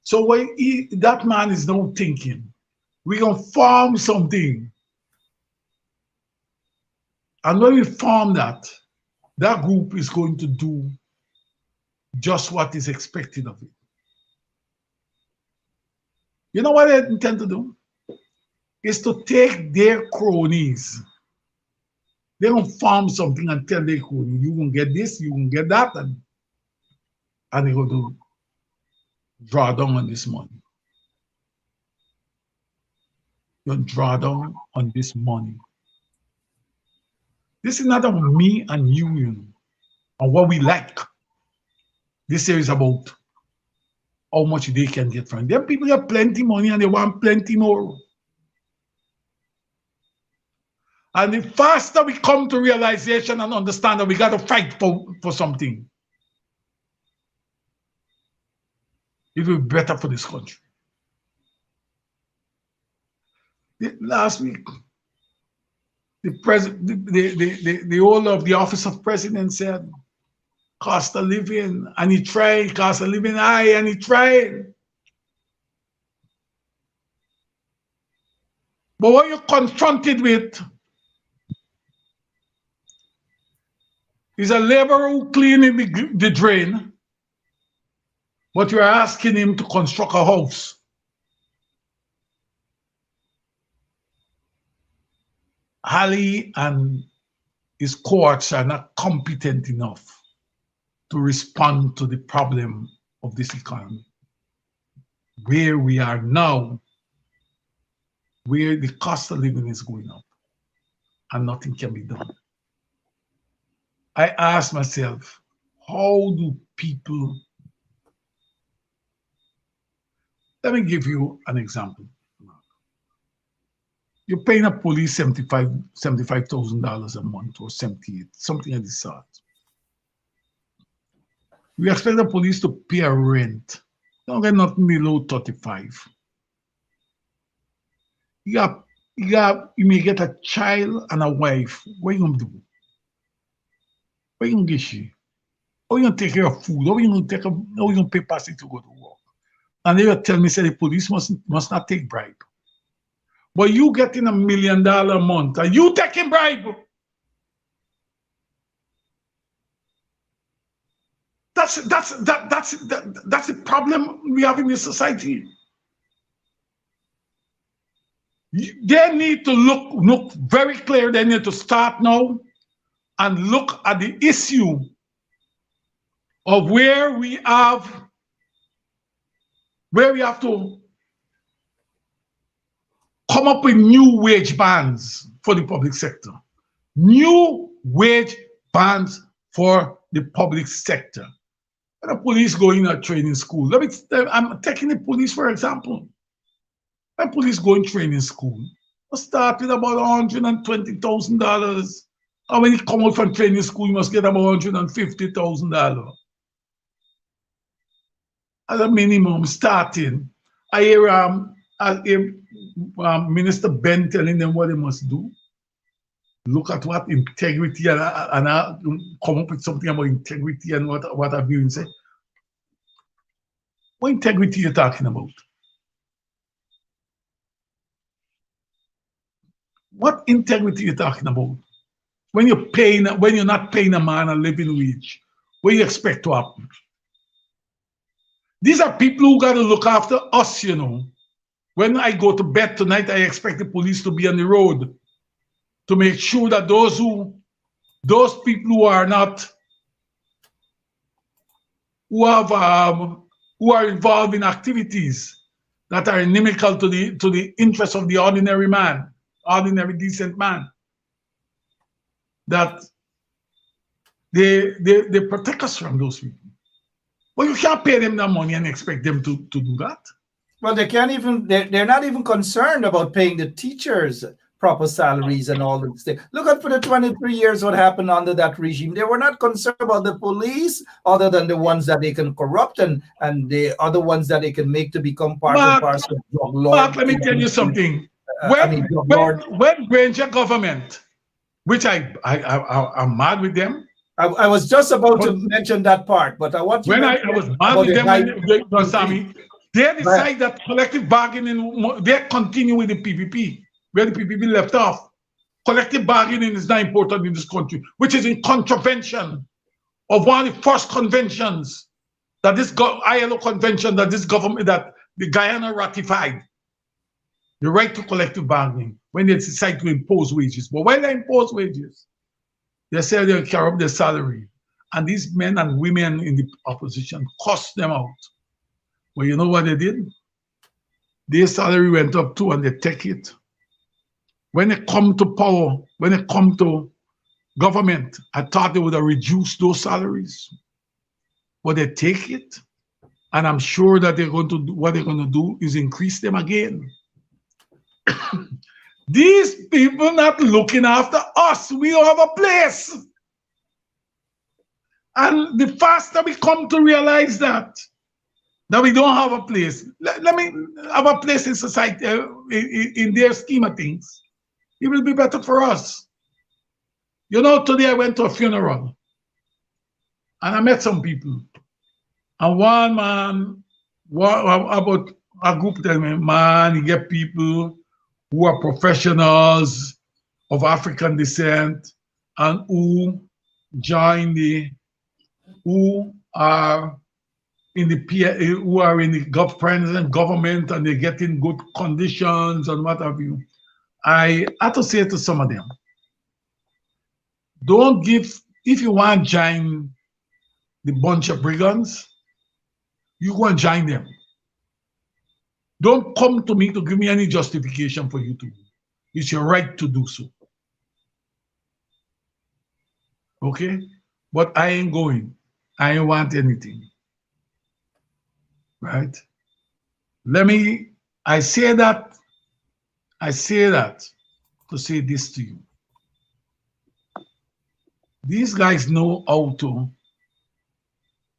So that man is now thinking, we're going to form something. And when we form that group is going to do just what is expected of it. You know what they intend to do? Is to take their cronies. They don't form something and tell their cronies, you can get this, you can get that, and they're going to draw down on this money. You draw down on this money. This is not about me and you, and what we like. This here is about how much they can get from them. People have plenty money and they want plenty more. And the faster we come to realization and understand that we got to fight for something, it will be better for this country. Last week, the whole of the office of president said, cost of living, and he tried, cost of living high, and he tried. But what you're confronted with is a laborer who cleaning the drain, but you're asking him to construct a house. Ali and is courts are not competent enough to respond to the problem of this economy. Where we are now, where the cost of living is going up and nothing can be done. I ask myself, how do people, let me give you an example. You're paying a police $75,000 a month or 78, something of the sort. We expect the police to pay a rent. Don't get nothing below 35. You may get a child and a wife. What are you gonna do? What are you gonna get she? How are you gonna take care of food? How are you gonna pay passage to go to work? And they will tell me, say the police must not take bribe. But you getting $1 million a month, are you taking bribe? That's the problem we have in this society. They need to look very clear. They need to start now and look at the issue of where we have to come up with new wage bands for the public sector. New wage bands for the public sector. When the police go in a training school, I'm taking the police for example. When police go in training school, they start with about $120,000. And when you come out from training school, you must get about $150,000. As a minimum starting. I hear Minister Ben telling them what they must do. Look at what integrity and come up with something about integrity and what have you and say. What integrity are you talking about? What integrity are you talking about? When you're not paying a man a living wage, what do you expect to happen? These are people who got to look after us, you know. When I go to bed tonight, I expect the police to be on the road to make sure that those people who are involved in activities that are inimical to the interests of the ordinary man, ordinary decent man, that they protect us from those people. Well, you can't pay them that money and expect them to do that. Well, they can't even, they're not even concerned about paying the teachers proper salaries and all this thing. Look at for the 23 years what happened under that regime. They were not concerned about the police other than the ones that they can corrupt and the other ones that they can make to become part and parcel of drug lord. Mark, let me tell you something. When Granger government, which I'm mad with them. I was just about to mention that part, but I want you when I was mad with them they decide that collective bargaining, they continue with the PPP, where the PPP left off. Collective bargaining is not important in this country, which is in contravention of one of the first conventions that this ILO convention that this government, that the Guyana ratified. The right to collective bargaining when they decide to impose wages. But when they impose wages, they say they'll carry up their salary. And these men and women in the opposition cost them out. Well, you know what they did? Their salary went up too, and they take it. When they come to power, when they come to government, I thought they would have reduced those salaries. But they take it, and I'm sure that what they're going to do is increase them again. These people not looking after us. We don't have a place. And the faster we come to realize that we don't have a place, let me have a place in society, in their scheme of things, it will be better for us. You know, today I went to a funeral and I met some people. And one man, about a group tell me, man, you get people who are professionals of African descent and who are in the present government and they're getting good conditions and what have you. I had to say to some of them, Don't give, if you want to join the bunch of brigands, you go and join them. Don't come to me to give me any justification for you to. It's your right to do so. Okay? But I ain't going. I ain't want anything. Right? I say that to say this to you. These guys know how to,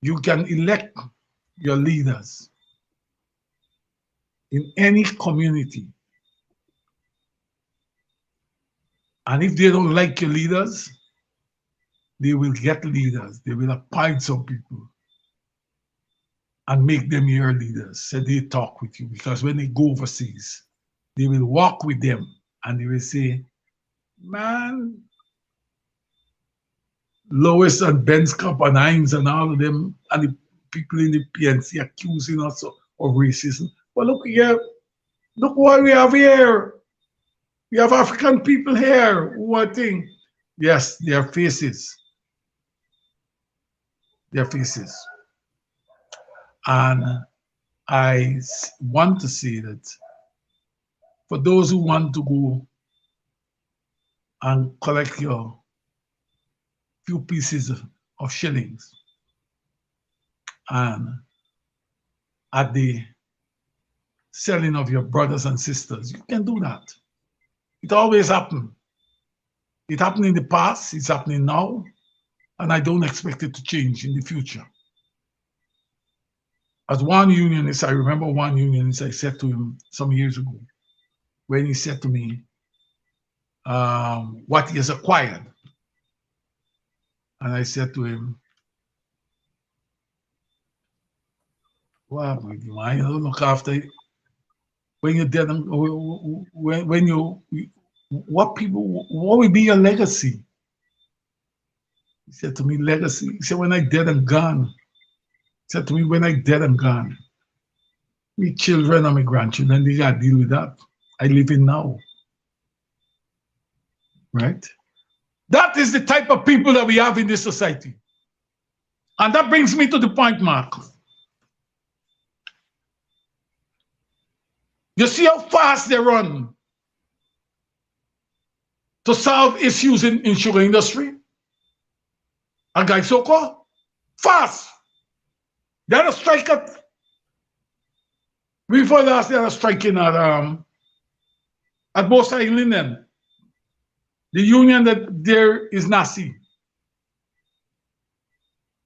you can elect your leaders in any community. And if they don't like your leaders, they will get leaders. They will appoint some people and make them your leaders. So they talk with you, because when they go overseas, they will walk with them and they will say, man, Lois and Ben's Cup and Hines and all of them, and the people in the PNC accusing us of racism. But look here, look what we have here. We have African people here who are thing. Yes, their faces. Their faces. And I want to say that for those who want to go and collect your few pieces of shillings and at the selling of your brothers and sisters, you can do that. It always happened. It happened in the past, it's happening now, and I don't expect it to change in the future. As one unionist, I remember one unionist, I said to him some years ago, when he said to me, what he has acquired. And I said to him, well, I don't look after it. When you're dead, when you, what will be your legacy? He said to me, legacy. He said, when I dead and gone. He said to me, when I dead and gone. My children and my grandchildren, they got to deal with that. I live in now. Right? That is the type of people that we have in this society. And that brings me to the point, Mark. You see how fast they run to solve issues in sugar industry? And guys, so fast. They had a strike before last, they had a striking at both Island then. The union that there is Nasi.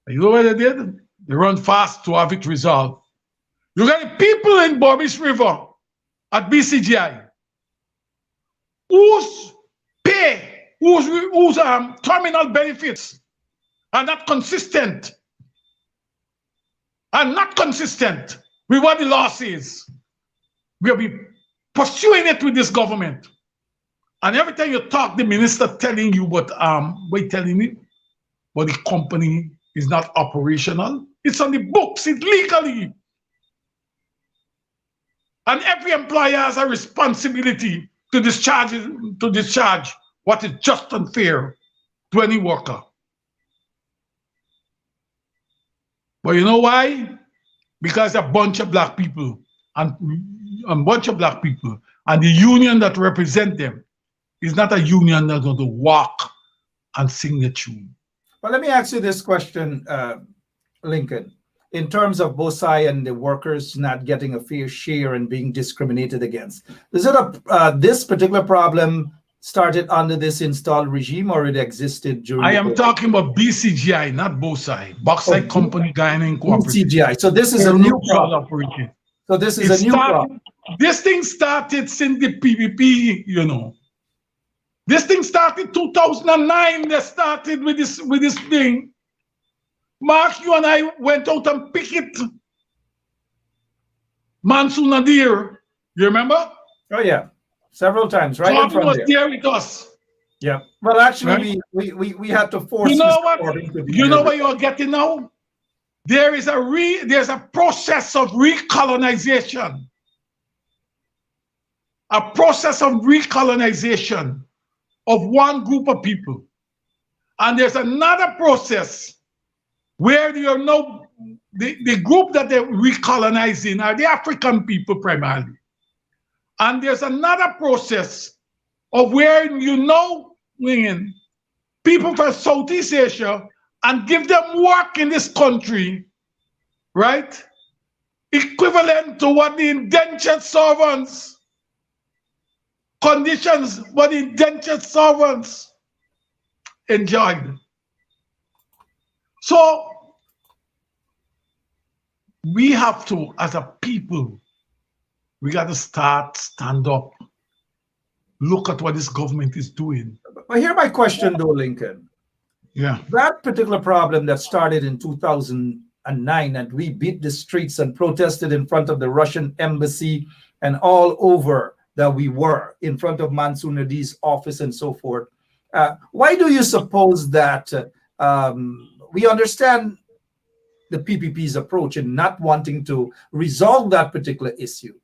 You know what they did? They run fast to have it resolved. You got the people in Bobby's River at BCGI whose pay, whose terminal benefits are not consistent with what the law says. We'll be pursuing it with this government. And every time you talk, the minister telling you what telling me, but the company is not operational. It's on the books, it's legally. And every employer has a responsibility to discharge what is just and fair to any worker. But you know why? Because a bunch of black people and the union that represent them is not a union that's going to walk and sing the tune. Well, let me ask you this question, Lincoln. In terms of BOSAI and the workers not getting a fair share and being discriminated against, is it this particular problem started under this installed regime, or it existed during? I am talking about BCGI, not BOSAI. Bauxite Company Guyana Incorporated. BCGI. So this is a new problem. So this is a new problem. This thing started since the PVP, you know. This thing started 2009. They started with this thing. Mark, you and I went out and picket Mansour Nadir. You remember? Oh yeah, several times, right? Trump was there with us. Yeah. Well, actually, right? we had to force. You know what? You know what you are getting now? There's a process of recolonization. A process of recolonization of one group of people. And there's another process where you know the group that they're recolonizing are the African people primarily. And there's another process of where you know people from Southeast Asia and give them work in this country, right? Equivalent to what the indentured servants conditions, what the indentured servants enjoyed. So we have to, as a people, we got to stand up, look at what this government is doing. But here my question though, Lincoln. Yeah. That particular problem that started in 2009 and we beat the streets and protested in front of the Russian embassy and all over that we were in front of Mansour Nadi's office and so forth. Why do you suppose that we understand the PPP's approach in not wanting to resolve that particular issue?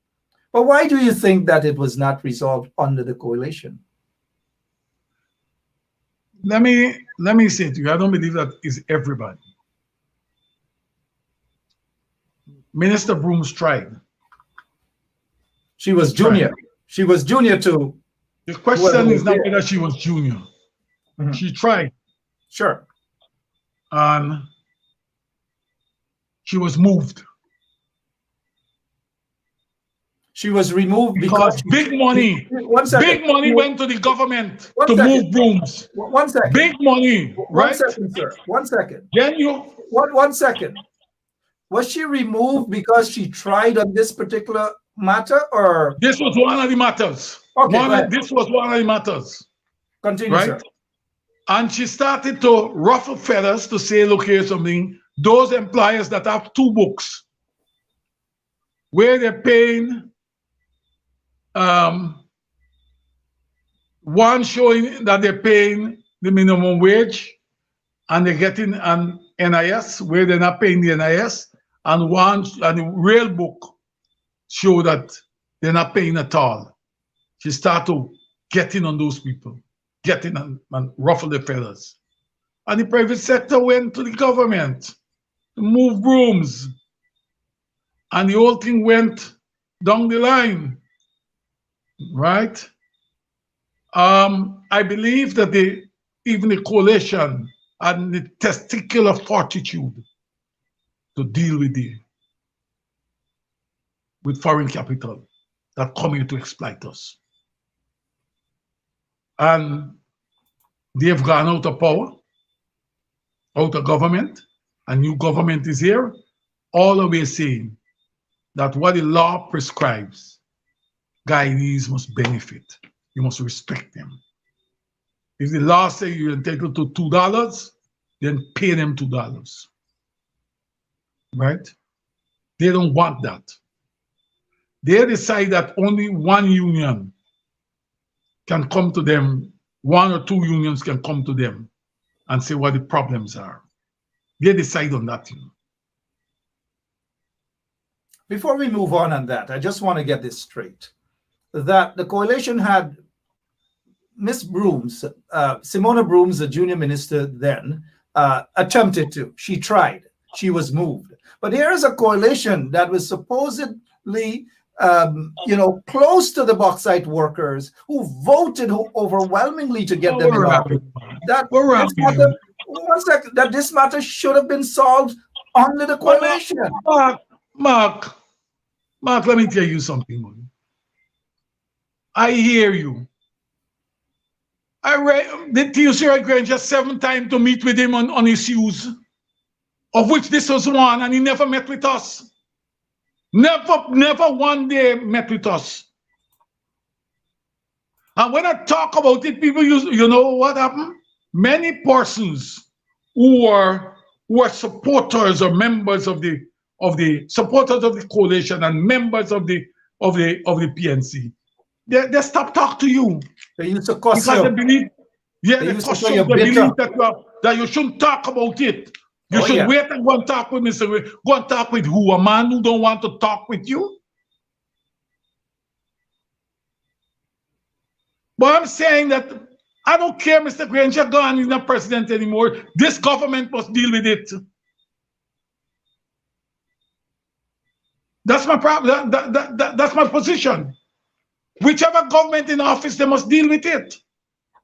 But why do you think that it was not resolved under the coalition? Let me say to you, I don't believe that is everybody. Minister Brooms tried. She was junior. She was junior to. The question is not whether she was junior. Mm-hmm. She tried. Sure. And she was moved. She was removed because big money went to the government to move Brooms. 1 second. Big money, right? 1 second, sir. 1 second. Then you. 1 second. Was she removed because she tried on this particular matter, or this was one of the matters? Okay, this was one of the matters. Continue, right? Sir. And she started to ruffle feathers to say, look, here's something. Those employers that have 2 books where they're paying one showing that they're paying the minimum wage and they're getting an NIS where they're not paying the NIS, and the real book show that they're not paying at all. She started getting on those people, getting and ruffle the feathers. And the private sector went to the government to move Brooms. And the whole thing went down the line. Right? I believe that even the coalition had the testicular fortitude to deal with foreign capital that come here to exploit us. And they've gone out of power, out of government, a new government is here, all the way saying that what the law prescribes, Guyanese must benefit. You must respect them. If the law says you're entitled to $2, then pay them $2. Right? They don't want that. They decide that only one union can come to them, 1 or 2 unions can come to them and say what the problems are. They decide on that. Before we move on that, I just want to get this straight. That the coalition had Miss Brooms, Simona Brooms, the junior minister then, attempted to. She tried. She was moved. But here is a coalition that was supposedly, close to the bauxite workers who voted overwhelmingly to get them in office. That this matter should have been solved under the coalition. Mark, let me tell you something, man. I hear you. I read the TUC Granger 7 times to meet with him on issues, of which this was one, and he never met with us. Never one day met with us. And when I talk about it, people you know what happened? Many persons who are supporters or members of the supporters of the coalition and members of the PNC, they stop talking to you. They used to cuss because you. they believe, they believe that you shouldn't talk about it. You should wait and go and talk with Mr. Go and talk with who? A man who don't want to talk with you? But I'm saying that I don't care, Mr. Granger gone, he's not president anymore. This government must deal with it. That's my problem. That's my position. Whichever government in office, they must deal with it.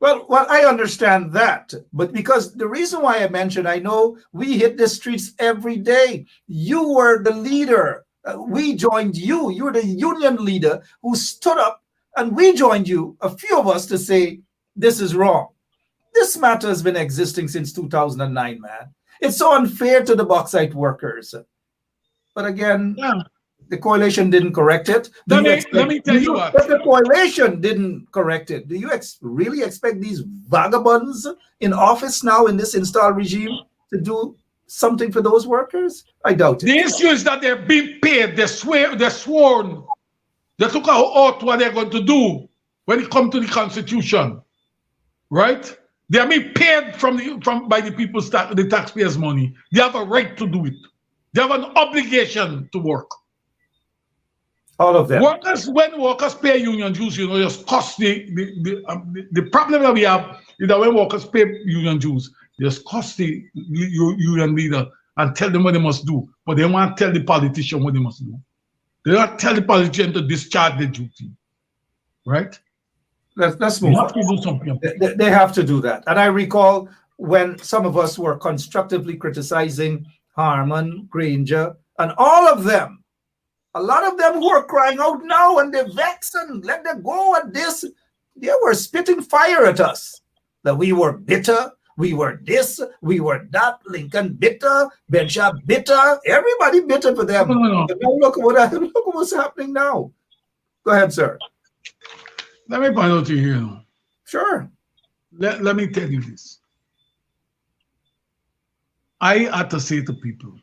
Well, I understand that, but because the reason why I mentioned, I know we hit the streets every day. You were the leader. We joined you. You were the union leader who stood up, and we joined you, a few of us, to say this is wrong. This matter has been existing since 2009, man. It's so unfair to the bauxite workers. But again, the coalition didn't correct it. Let me tell you what. But the coalition didn't correct it. Do you really expect these vagabonds in office now in this installed regime to do something for those workers? I doubt it. The issue is that they're being paid. They're sworn. They took out oath what they're going to do when it comes to the Constitution, right? They are being paid by the people's the taxpayers' money. They have a right to do it. They have an obligation to work. All of them. When workers pay union dues, just cost the problem that we have is that when workers pay union dues, just cost the union leader and tell them what they must do, but they won't tell the politician what they must do. They don't tell the politician to discharge their duty, right? Let's move on. Have to do something. They have to do that. And I recall when some of us were constructively criticizing Harman, Granger, and all of them. A lot of them who are crying out now and they're vexed and let them go at this. They were spitting fire at us. That we were bitter, we were this, we were that, Lincoln bitter, Benja bitter, everybody bitter for them. No. Now look what's happening now. Go ahead, sir. Let me point out to you here. Sure. Let me tell you this. I had to say to people,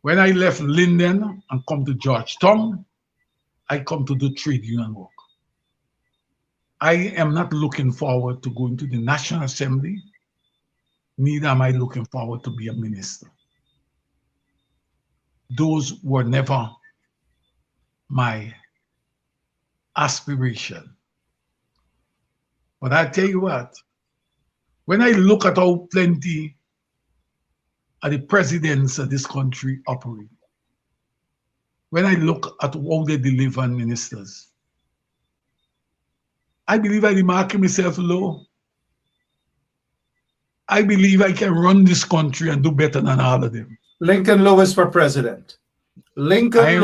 when I left Linden and come to Georgetown, I come to do trade union work. I am not looking forward to going to the National Assembly, neither am I looking forward to be a minister. Those were never my aspiration. But I tell you what, when I look at how plenty of the presidents of this country operate, when I look at how they deliver ministers, I believe I remark myself low. I believe I can run this country and do better than all of them. Lincoln Lewis for president. Lincoln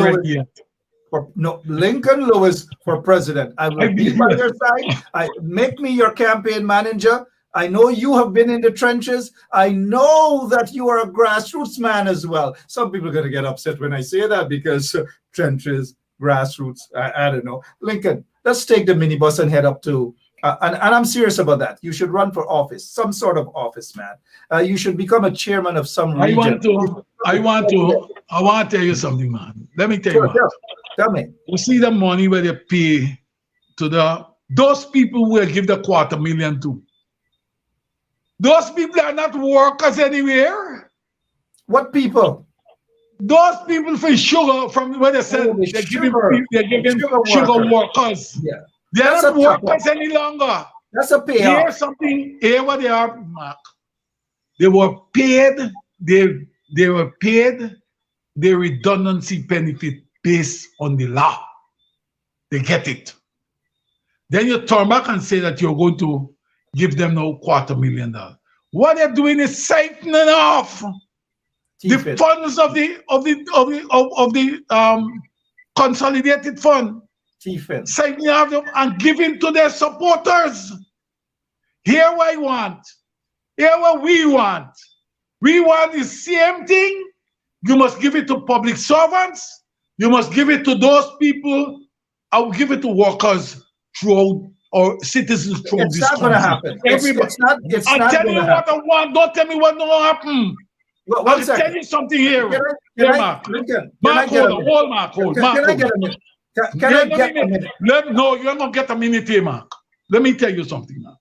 Lewis for president. I will be by your side. Make me your campaign manager. I know you have been in the trenches. I know that you are a grassroots man as well. Some people are going to get upset when I say that because trenches, grassroots, I don't know. Lincoln, let's take the minibus and head up to, and I'm serious about that. You should run for office, some sort of office, man. You should become a chairman of some region. I want to tell you something, man. Let me tell you what. Tell me. You see the money where they pay to those people who will give the $250,000 to. Those people are not workers anywhere. What people? Those people for sugar, from where they said they're giving sugar workers. Yeah. They're not workers any longer. That's a payoff. Here's something, here what they are, Mark. They were paid, they were paid their redundancy benefit based on the law. They get it. Then you turn back and say that you're going to give them no $250,000. What they're doing is siphoning off the funds of the consolidated fund, siphoning off them and giving to their supporters. Here what I want, here what we want. We want the same thing. You must give it to public servants. You must give it to those people. I will give it to workers throughout or citizens throughout this country. It's not going to happen. I'm telling you what I want. Don't tell me what will happen. I'll tell you something here. Mark, hold. Can I get a minute? Can I get a minute? No, you're not going to get a minute here, Mark. Let me tell you something now.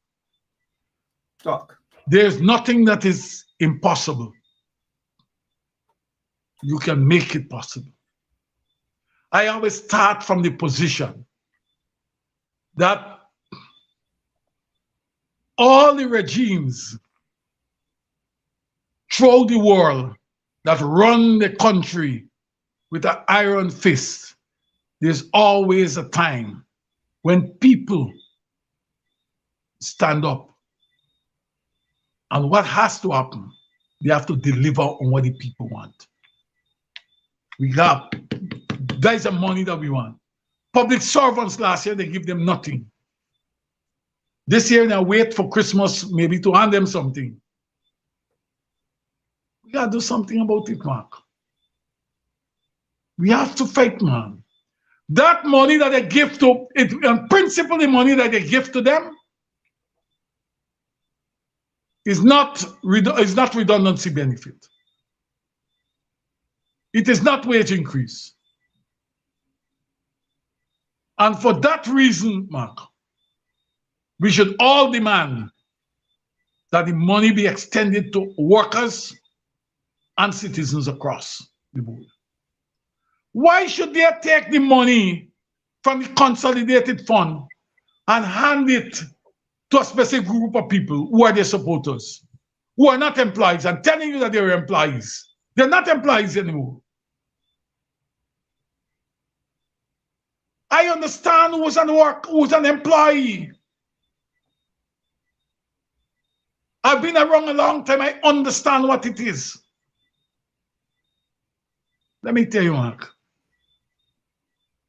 Talk. There's nothing that is impossible. You can make it possible. I always start from the position that all the regimes throughout the world that run the country with an iron fist, there's always a time when people stand up. And what has to happen? They have to deliver on what the people want. That is the money that we want. Public servants last year, they give them nothing. This year, they wait for Christmas maybe to hand them something. We got to do something about it, Mark. We have to fight, man. That money that they give to, in principle, the money that they give to them is not redundancy benefit. It is not wage increase. And for that reason, Mark, we should all demand that the money be extended to workers and citizens across the board. Why should they take the money from the consolidated fund and hand it to a specific group of people who are their supporters, who are not employees? I'm telling you that they're employees. They're not employees anymore. I understand who's an employee. I've been around a long time. I understand what it is. Let me tell you, Mark.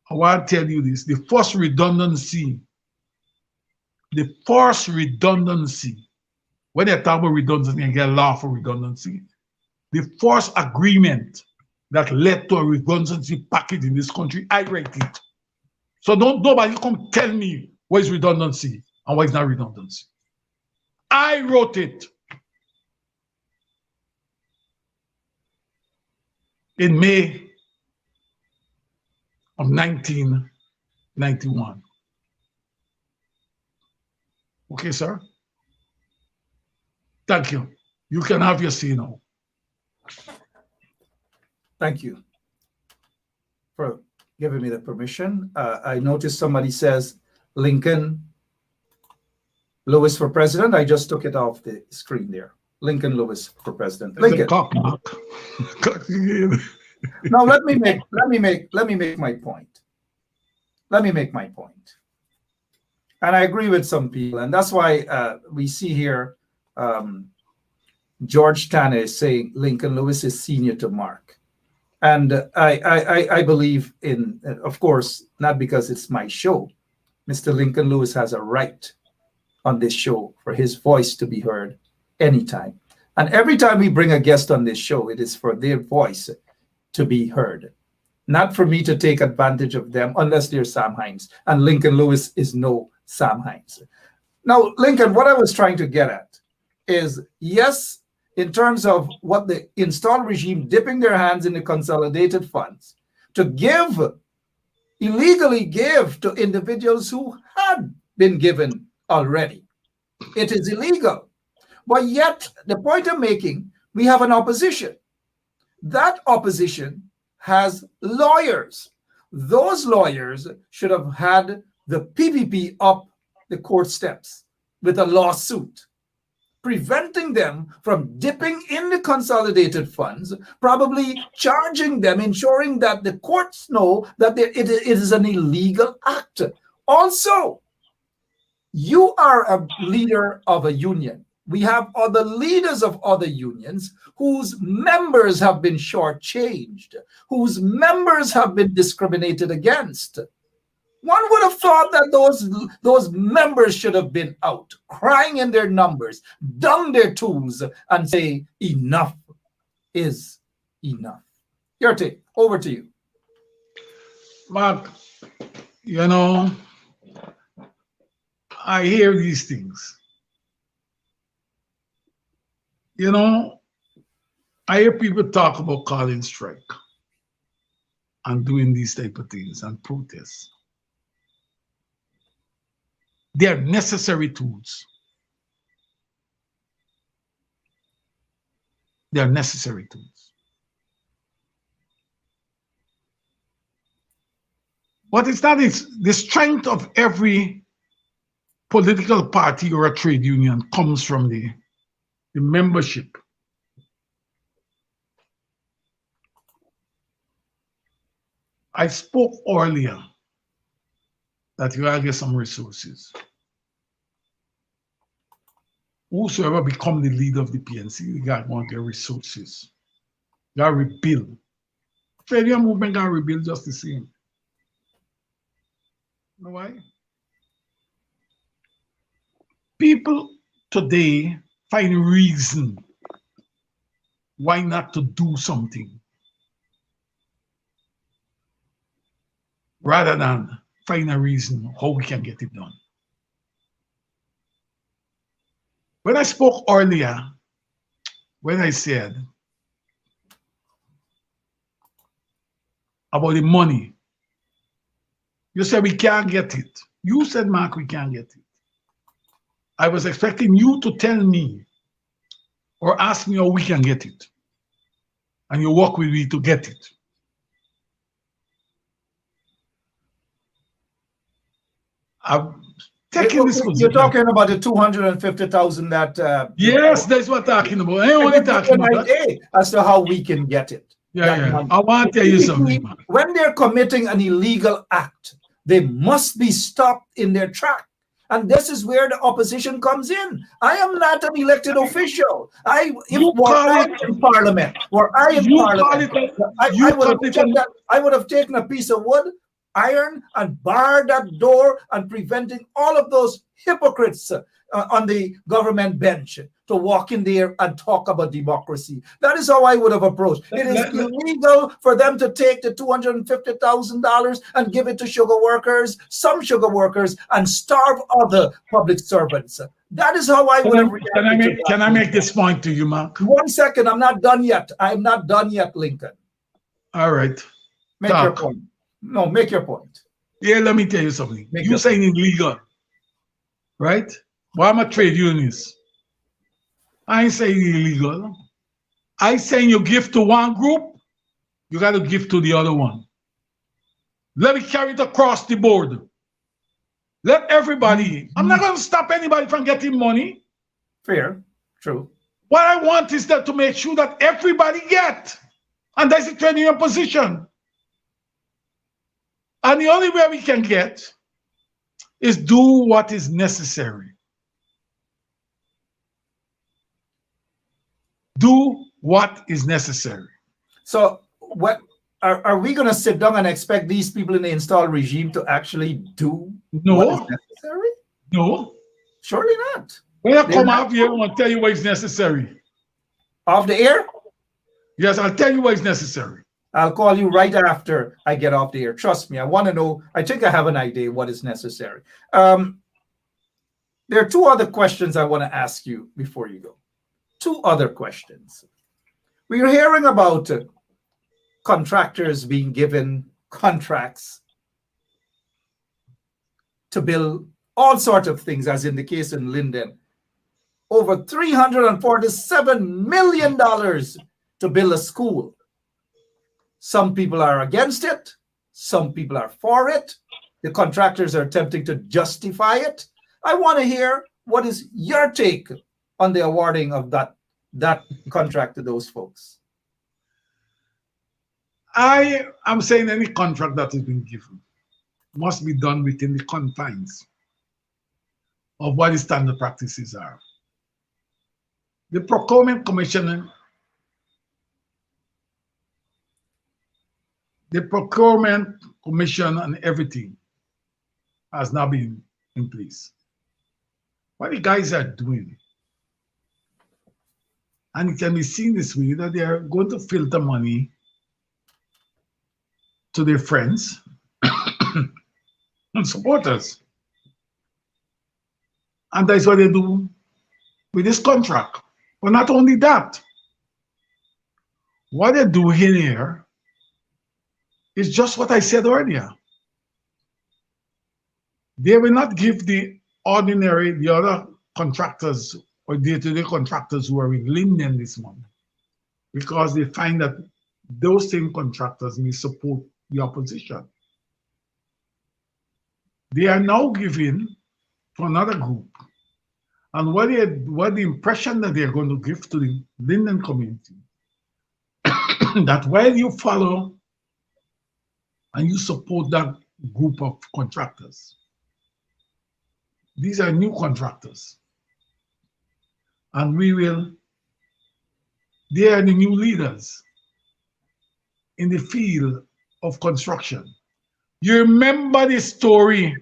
I want to tell you this. The first redundancy, when they talk about redundancy and get law for redundancy, the first agreement that led to a redundancy package in this country, I write it. So nobody come tell me what is redundancy and what is not redundancy. I wrote it in May of 1991. Okay, sir? Thank you. You can have your say now. Thank you for giving me the permission. I noticed somebody says Lincoln Lewis for president. I just took it off the screen there. Lincoln Lewis for president. Lincoln. Now let me make my point. Let me make my point. And I agree with some people, and that's why we see here George Tanner is saying Lincoln Lewis is senior to Mark. And I believe in, of course, not because it's my show. Mr. Lincoln Lewis has a right on this show for his voice to be heard anytime. And every time we bring a guest on this show, it is for their voice to be heard, not for me to take advantage of them unless they're Sam Hines. And Lincoln Lewis is no Sam Hines. Now, Lincoln, what I was trying to get at is, yes, in terms of what the installed regime dipping their hands in the consolidated funds to illegally give to individuals who had been given already. It is illegal. But yet, the point I'm making, we have an opposition. That opposition has lawyers. Those lawyers should have had the PPP up the court steps with a lawsuit, preventing them from dipping in the consolidated funds, probably charging them, ensuring that the courts know that it is an illegal act. Also, you are a leader of a union. We have other leaders of other unions whose members have been shortchanged, whose members have been discriminated against. One would have thought that those members should have been out, crying in their numbers, dung their tools, and say, enough is enough. Your take, over to you. Mark, you know, I hear these things. You know, I hear people talk about calling strike and doing these type of things and protests. They are necessary tools. They are necessary tools. What is that is the strength of every political party or a trade union comes from the membership. I spoke earlier that you gotta get some resources. Whosoever become the leader of the PNC, you gotta want to get resources. You gotta rebuild. Trade union movement gotta rebuild just the same. You know why? People today find reason why not to do something rather than find a reason how we can get it done. When I spoke earlier, when I said about the money, you said we can't get it. You said, Mark, we can't get it. I was expecting you to tell me or ask me how we can get it. And you work with me to get it. I'm taking this position. You're talking about the 250,000 that. Yes, that's what I'm talking about. I ain't only talking about that. As to how we can get it. Yeah. I want to tell you something, man. When they're committing an illegal act, they must be stopped in their track. And this is where the opposition comes in. I am not an elected official. I in Parliament, I would have taken a piece of wood, iron, and barred that door and preventing all of those hypocrites on the government bench to walk in there and talk about democracy. That is how I would have approached. It is illegal for them to take the $250,000 and give it to sugar workers, some sugar workers, and starve other public servants. That is how I would have reacted. Can I make this point to you, Mark? 1 second, I'm not done yet. I'm not done yet, Lincoln. All right. Make your point. No, make your point. Yeah, let me tell you something. You're saying illegal, right? Well, I'm a trade unionist. I ain't saying illegal. I saying you give to one group, you got to give to the other one. Let me carry it across the board. Let everybody, I'm not going to stop anybody from getting money. Fair, true. What I want is that to make sure that everybody get. And that's the trade union position. And the only way we can get is do what is necessary. Do what is necessary. So what are we going to sit down and expect these people in the installed regime to actually do what is necessary? No. Surely not. When I come out here, I'm going to tell you what is necessary. Off the air? Yes, I'll tell you what is necessary. I'll call you right after I get off the air. Trust me, I want to know. I think I have an idea what is necessary. There are two other questions I want to ask you before you go. Two other questions. We're hearing about contractors being given contracts to build all sorts of things, as in the case in Linden. Over $347 million to build a school. Some people are against it. Some people are for it. The contractors are attempting to justify it. I want to hear what is your take on the awarding of that contract to those folks. I am saying any contract that has been given must be done within the confines of what the standard practices are. The Procurement Commission, and everything has now been in place. What the guys are doing, and it can be seen this way, that they are going to filter money to their friends and supporters. And that's what they do with this contract. But not only that, what they do here is just what I said earlier. They will not give the other contractors or day-to-day contractors who are with Linden this month, because they find that those same contractors may support the opposition. They are now giving to another group. And what the impression that they're going to give to the Linden community, that while you follow and you support that group of contractors, these are new contractors. And they are the new leaders in the field of construction. You remember the story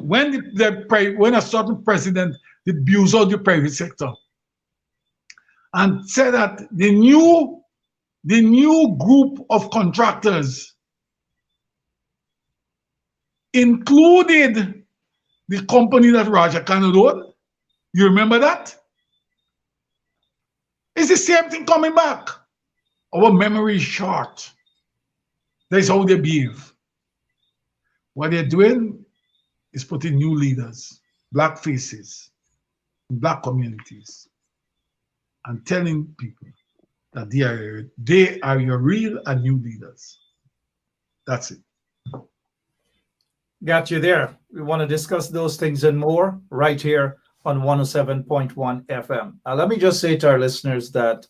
when when a certain president abused the private sector and said that the new group of contractors included the company that Raja Khan owned. You remember that? It's the same thing coming back. Our memory is short. That's how they behave. What they're doing is putting new leaders, black faces, black communities, and telling people that they are your real and new leaders. That's it. Got you there. We want to discuss those things and more right here on 107.1 FM. Let me just say to our listeners that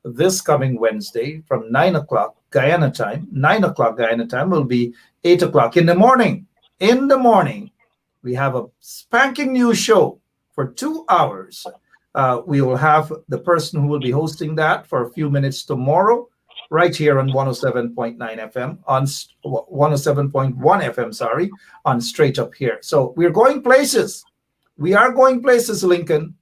this coming Wednesday from 9 o'clock Guyana time, 9 o'clock Guyana time will be 8 o'clock in the morning. In the morning, we have a spanking new show for 2 hours. We will have the person who will be hosting that for a few minutes tomorrow, right here on 107.9 FM, on 107.1 FM, sorry, on Straight Up Here. So we're going places. We are going places, Lincoln,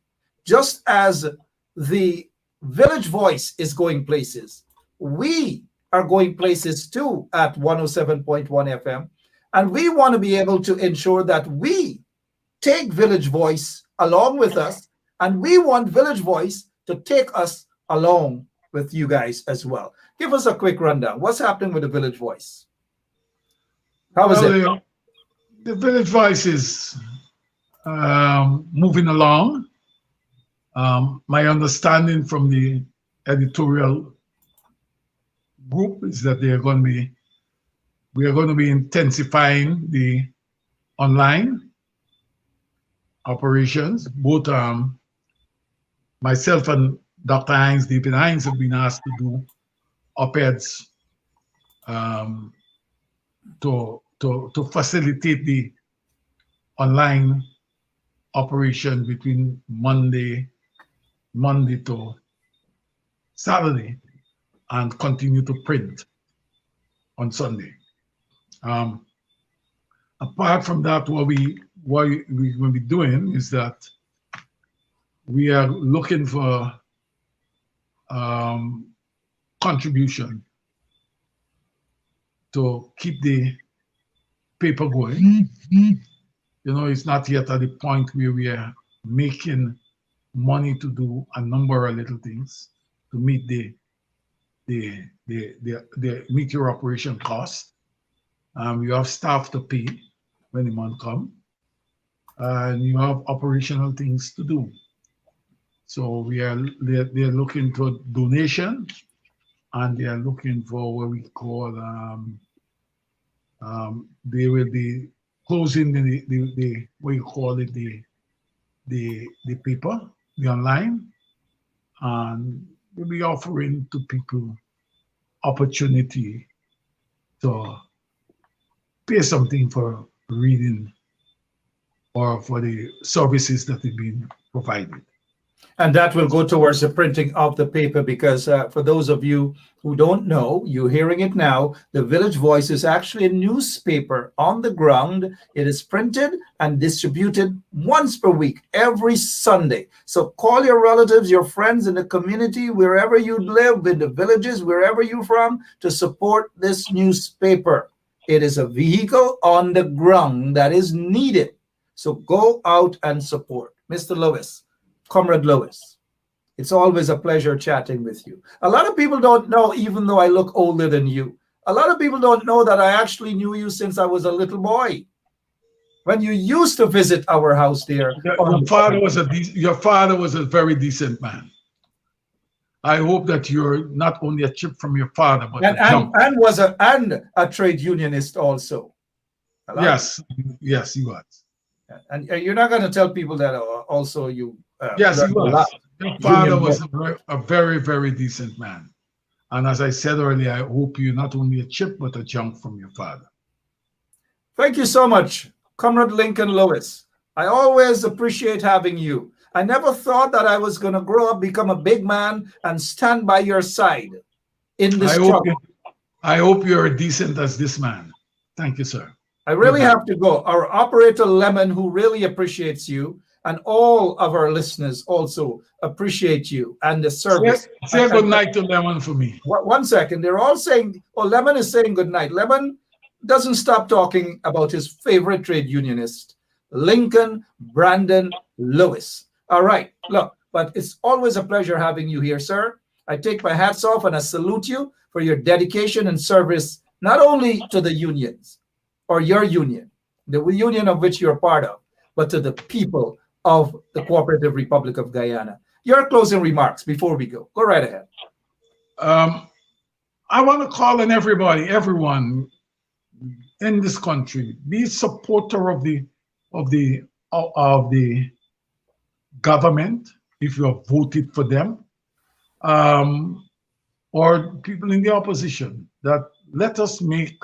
just as the Village Voice is going places. We are going places too at 107.1 FM. And we want to be able to ensure that we take Village Voice along with us. And we want Village Voice to take us along with you guys as well. Give us a quick rundown. What's happening with the Village Voice? How is it? The Village Voice is moving along. My understanding from the editorial group is that we are going to be intensifying the online operations. Both myself and Dr. Hines, David Hines, have been asked to do op-eds to facilitate the online operation between Monday to Saturday, and continue to print on Sunday. Apart from that, what we will be doing is that we are looking for contribution to keep the paper going. You know, it's not yet at the point where we are making money to do a number of little things to meet the meet your operation cost. You have staff to pay when the month comes, and you have operational things to do. So they're looking for donation, and they are looking for what we call they will be closing the what you call it, the paper, the online, and we'll be offering to people opportunity to pay something for reading or for the services that have been provided. And that will go towards the printing of the paper, because for those of you who don't know, you're hearing it now, the Village Voice is actually a newspaper on the ground. It is printed and distributed once per week, every Sunday. So call your relatives, your friends in the community, wherever you live, in the villages, wherever you're from, to support this newspaper. It is a vehicle on the ground that is needed. So go out and support. Mr. Lewis. Comrade Lewis, it's always a pleasure chatting with you. A lot of people don't know, even though I look older than you, a lot of people don't know that I actually knew you since I was a little boy. When you used to visit our house there. Your father was a very decent man. I hope that you're not only a chip from your father, but and was a trade unionist also. Hello? Yes, he was. And you're not going to tell people that also you Yes, he learned a lot. was. Your father Union was work. a very, very decent man. And as I said earlier, I hope you not only a chip, but a jump from your father. Thank you so much, Comrade Lincoln Lewis. I always appreciate having you. I never thought that I was going to grow up, become a big man, and stand by your side in this struggle. I hope you're decent as this man. Thank you, sir. I really have to go. Our operator Lemon, who really appreciates you, and all of our listeners also appreciate you and the service. Say good night to Lemon for me. 1 second. They're all saying, oh, Lemon is saying good night. Lemon doesn't stop talking about his favorite trade unionist, Lincoln Brandon Lewis. All right, look, but it's always a pleasure having you here, sir. I take my hats off and I salute you for your dedication and service, not only to the unions or your union, the union of which you're part of, but to the people of the Cooperative Republic of Guyana. Your closing remarks before we go. Go right ahead. I want to call on everyone in this country, be a supporter of the government if you have voted for them, or people in the opposition, that let us make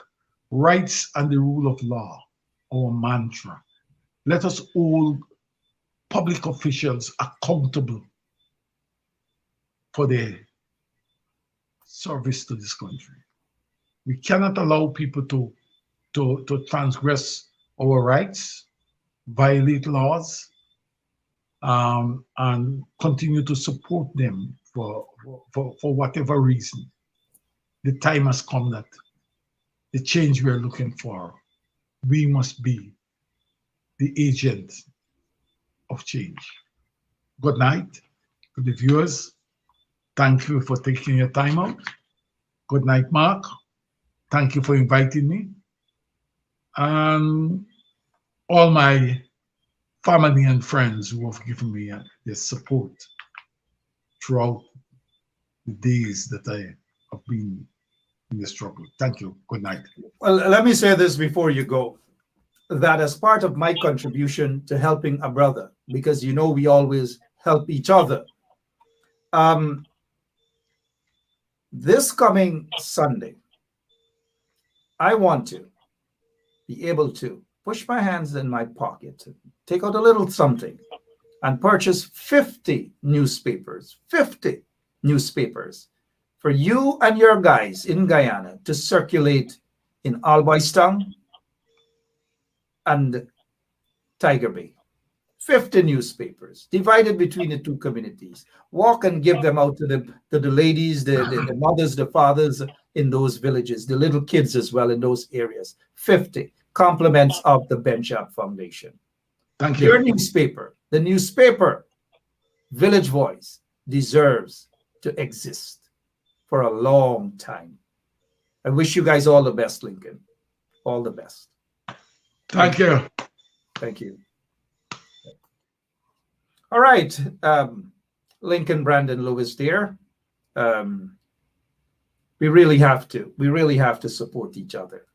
rights and the rule of law our mantra. Let us hold public officials accountable for their service to this country. We cannot allow people to transgress our rights, violate laws, and continue to support them for whatever reason. The time has come that the change we're looking for, we must be the agent of change. Good night to the viewers. Thank you for taking your time out. Good night, Mark. Thank you for inviting me. And all my family and friends who have given me their support throughout the days that I have been in the struggle. Thank you. Good night. Well, let me say this before you go, that as part of my contribution to helping a brother, because you know we always help each other, this coming Sunday, I want to be able to push my hands in my pocket, take out a little something, and purchase 50 newspapers for you and your guys in Guyana to circulate in Alboystown and Tiger Bay. 50 newspapers divided between the two communities. Walk and give them out to the ladies, the mothers, the fathers in those villages, the little kids as well in those areas. 50 compliments of the Ben Sharp Foundation. Thank you. Your newspaper, the newspaper, Village Voice, deserves to exist for a long time. I wish you guys all the best, Lincoln. All the best. Thank you. Thank you. All right, Lincoln Brandon Lewis dear. We really have to support each other.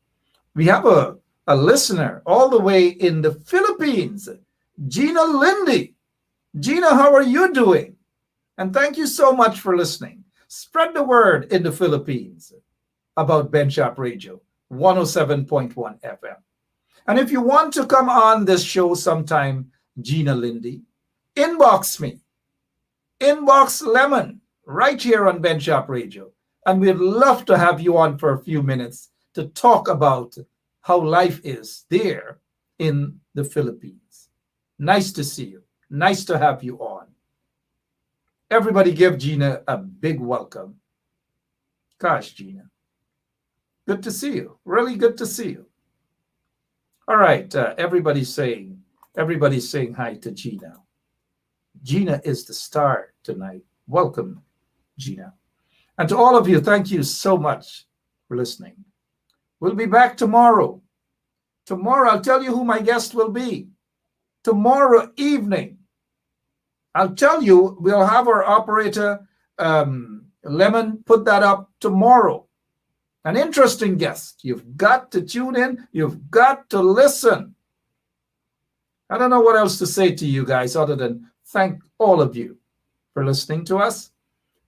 We have a listener all the way in the Philippines, Gina Lindy. Gina, how are you doing? And thank you so much for listening. Spread the word in the Philippines about Ben Sharp Radio, 107.1 FM. And if you want to come on this show sometime, Gina Lindy, inbox me, inbox Lemon right here on Ben Sharp Radio. And we'd love to have you on for a few minutes to talk about how life is there in the Philippines. Nice to see you. Nice to have you on. Everybody give Gina a big welcome. Gosh, Gina. Good to see you. Really good to see you. All right, everybody's saying hi to Gina. Gina is the star tonight. Welcome, Gina. And to all of you, thank you so much for listening. We'll be back tomorrow. Tomorrow, I'll tell you who my guest will be. Tomorrow evening, I'll tell you, we'll have our operator, Lemon, put that up tomorrow. An interesting guest. You've got to tune in. You've got to listen. I don't know what else to say to you guys other than thank all of you for listening to us.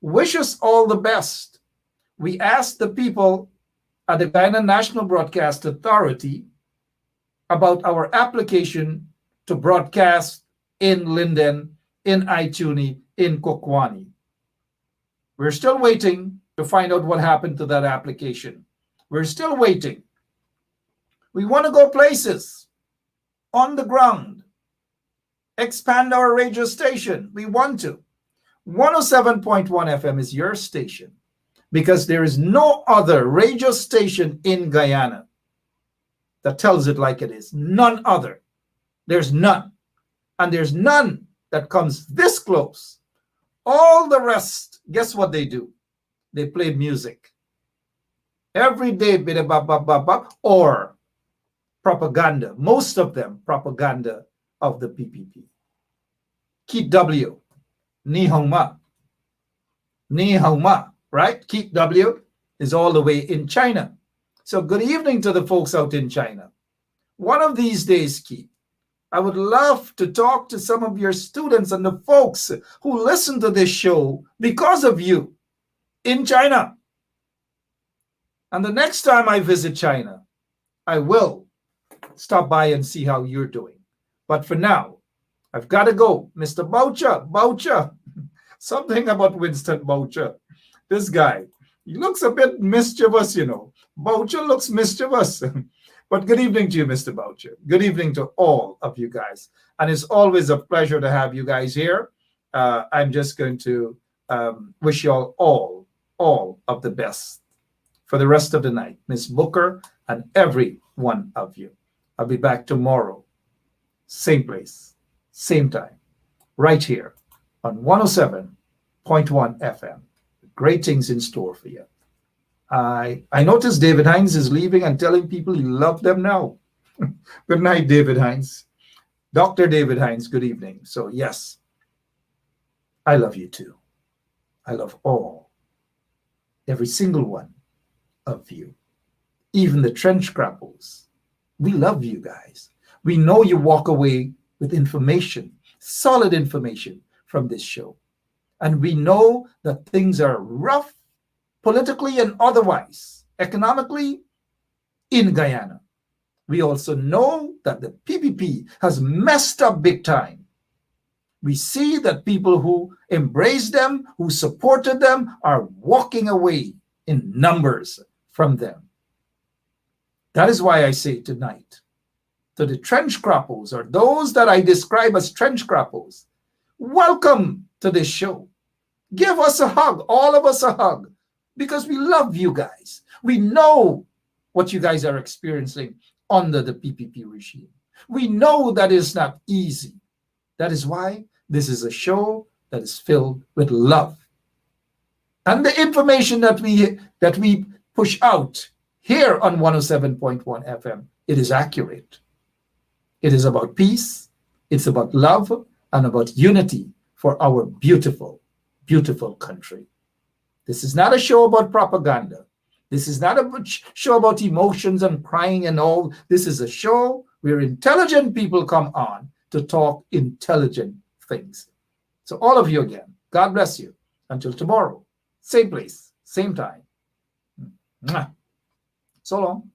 Wish us all the best. We asked the people at the Guyana National Broadcast Authority about our application to broadcast in Linden, in Ituni, in Kokwani. We're still waiting to find out what happened to that application. We're still waiting. We want to go places on the ground, expand our radio station. We want to. 107.1 FM is your station because there is no other radio station in Guyana that tells it like it is. None other. There's none. And there's none that comes this close. All the rest, guess what they do? They play music. Every day, bit of or propaganda. Most of them, propaganda of the PPP. Keep W. Ni hong ma. Ni hong ma, right? Keep W is all the way in China. So good evening to the folks out in China. One of these days, Keith, I would love to talk to some of your students and the folks who listen to this show because of you in China. And the next time I visit China, I will stop by and see how you're doing. But for now, I've got to go. Mr. Boucher, something about Winston Boucher. This guy, he looks a bit mischievous, you know. Boucher looks mischievous. But good evening to you, Mr. Boucher. Good evening to all of you guys. And it's always a pleasure to have you guys here. I'm just going to wish you all of the best for the rest of the night. Miss Booker and every one of you. I'll be back tomorrow. Same place, same time, right here on 107.1 FM. Great things in store for you. I noticed David Hines is leaving and telling people he loved them now. Good night, David Hines. Dr. David Hines, good evening. So yes, I love you too. I love every single one of you, even the trench grapples. We love you guys. We know you walk away with information, solid information from this show. And we know that things are rough, politically and otherwise, economically, in Guyana. We also know that the PPP has messed up big time. We see that people who embraced them, who supported them, are walking away in numbers from them. That is why I say tonight, to the trench grapples, or those that I describe as trench grapples, welcome to this show. Give us a hug, all of us a hug, because we love you guys. We know what you guys are experiencing under the PPP regime. We know that it's not easy. That is why this is a show that is filled with love. And the information that we push out here on 107.1 FM, it is accurate. It is about peace, it's about love, and about unity for our beautiful, beautiful country. This is not a show about propaganda. This is not a show about emotions and crying and all. This is a show where intelligent people come on to talk intelligent things. So all of you again, God bless you. Until tomorrow, same place, same time. So long.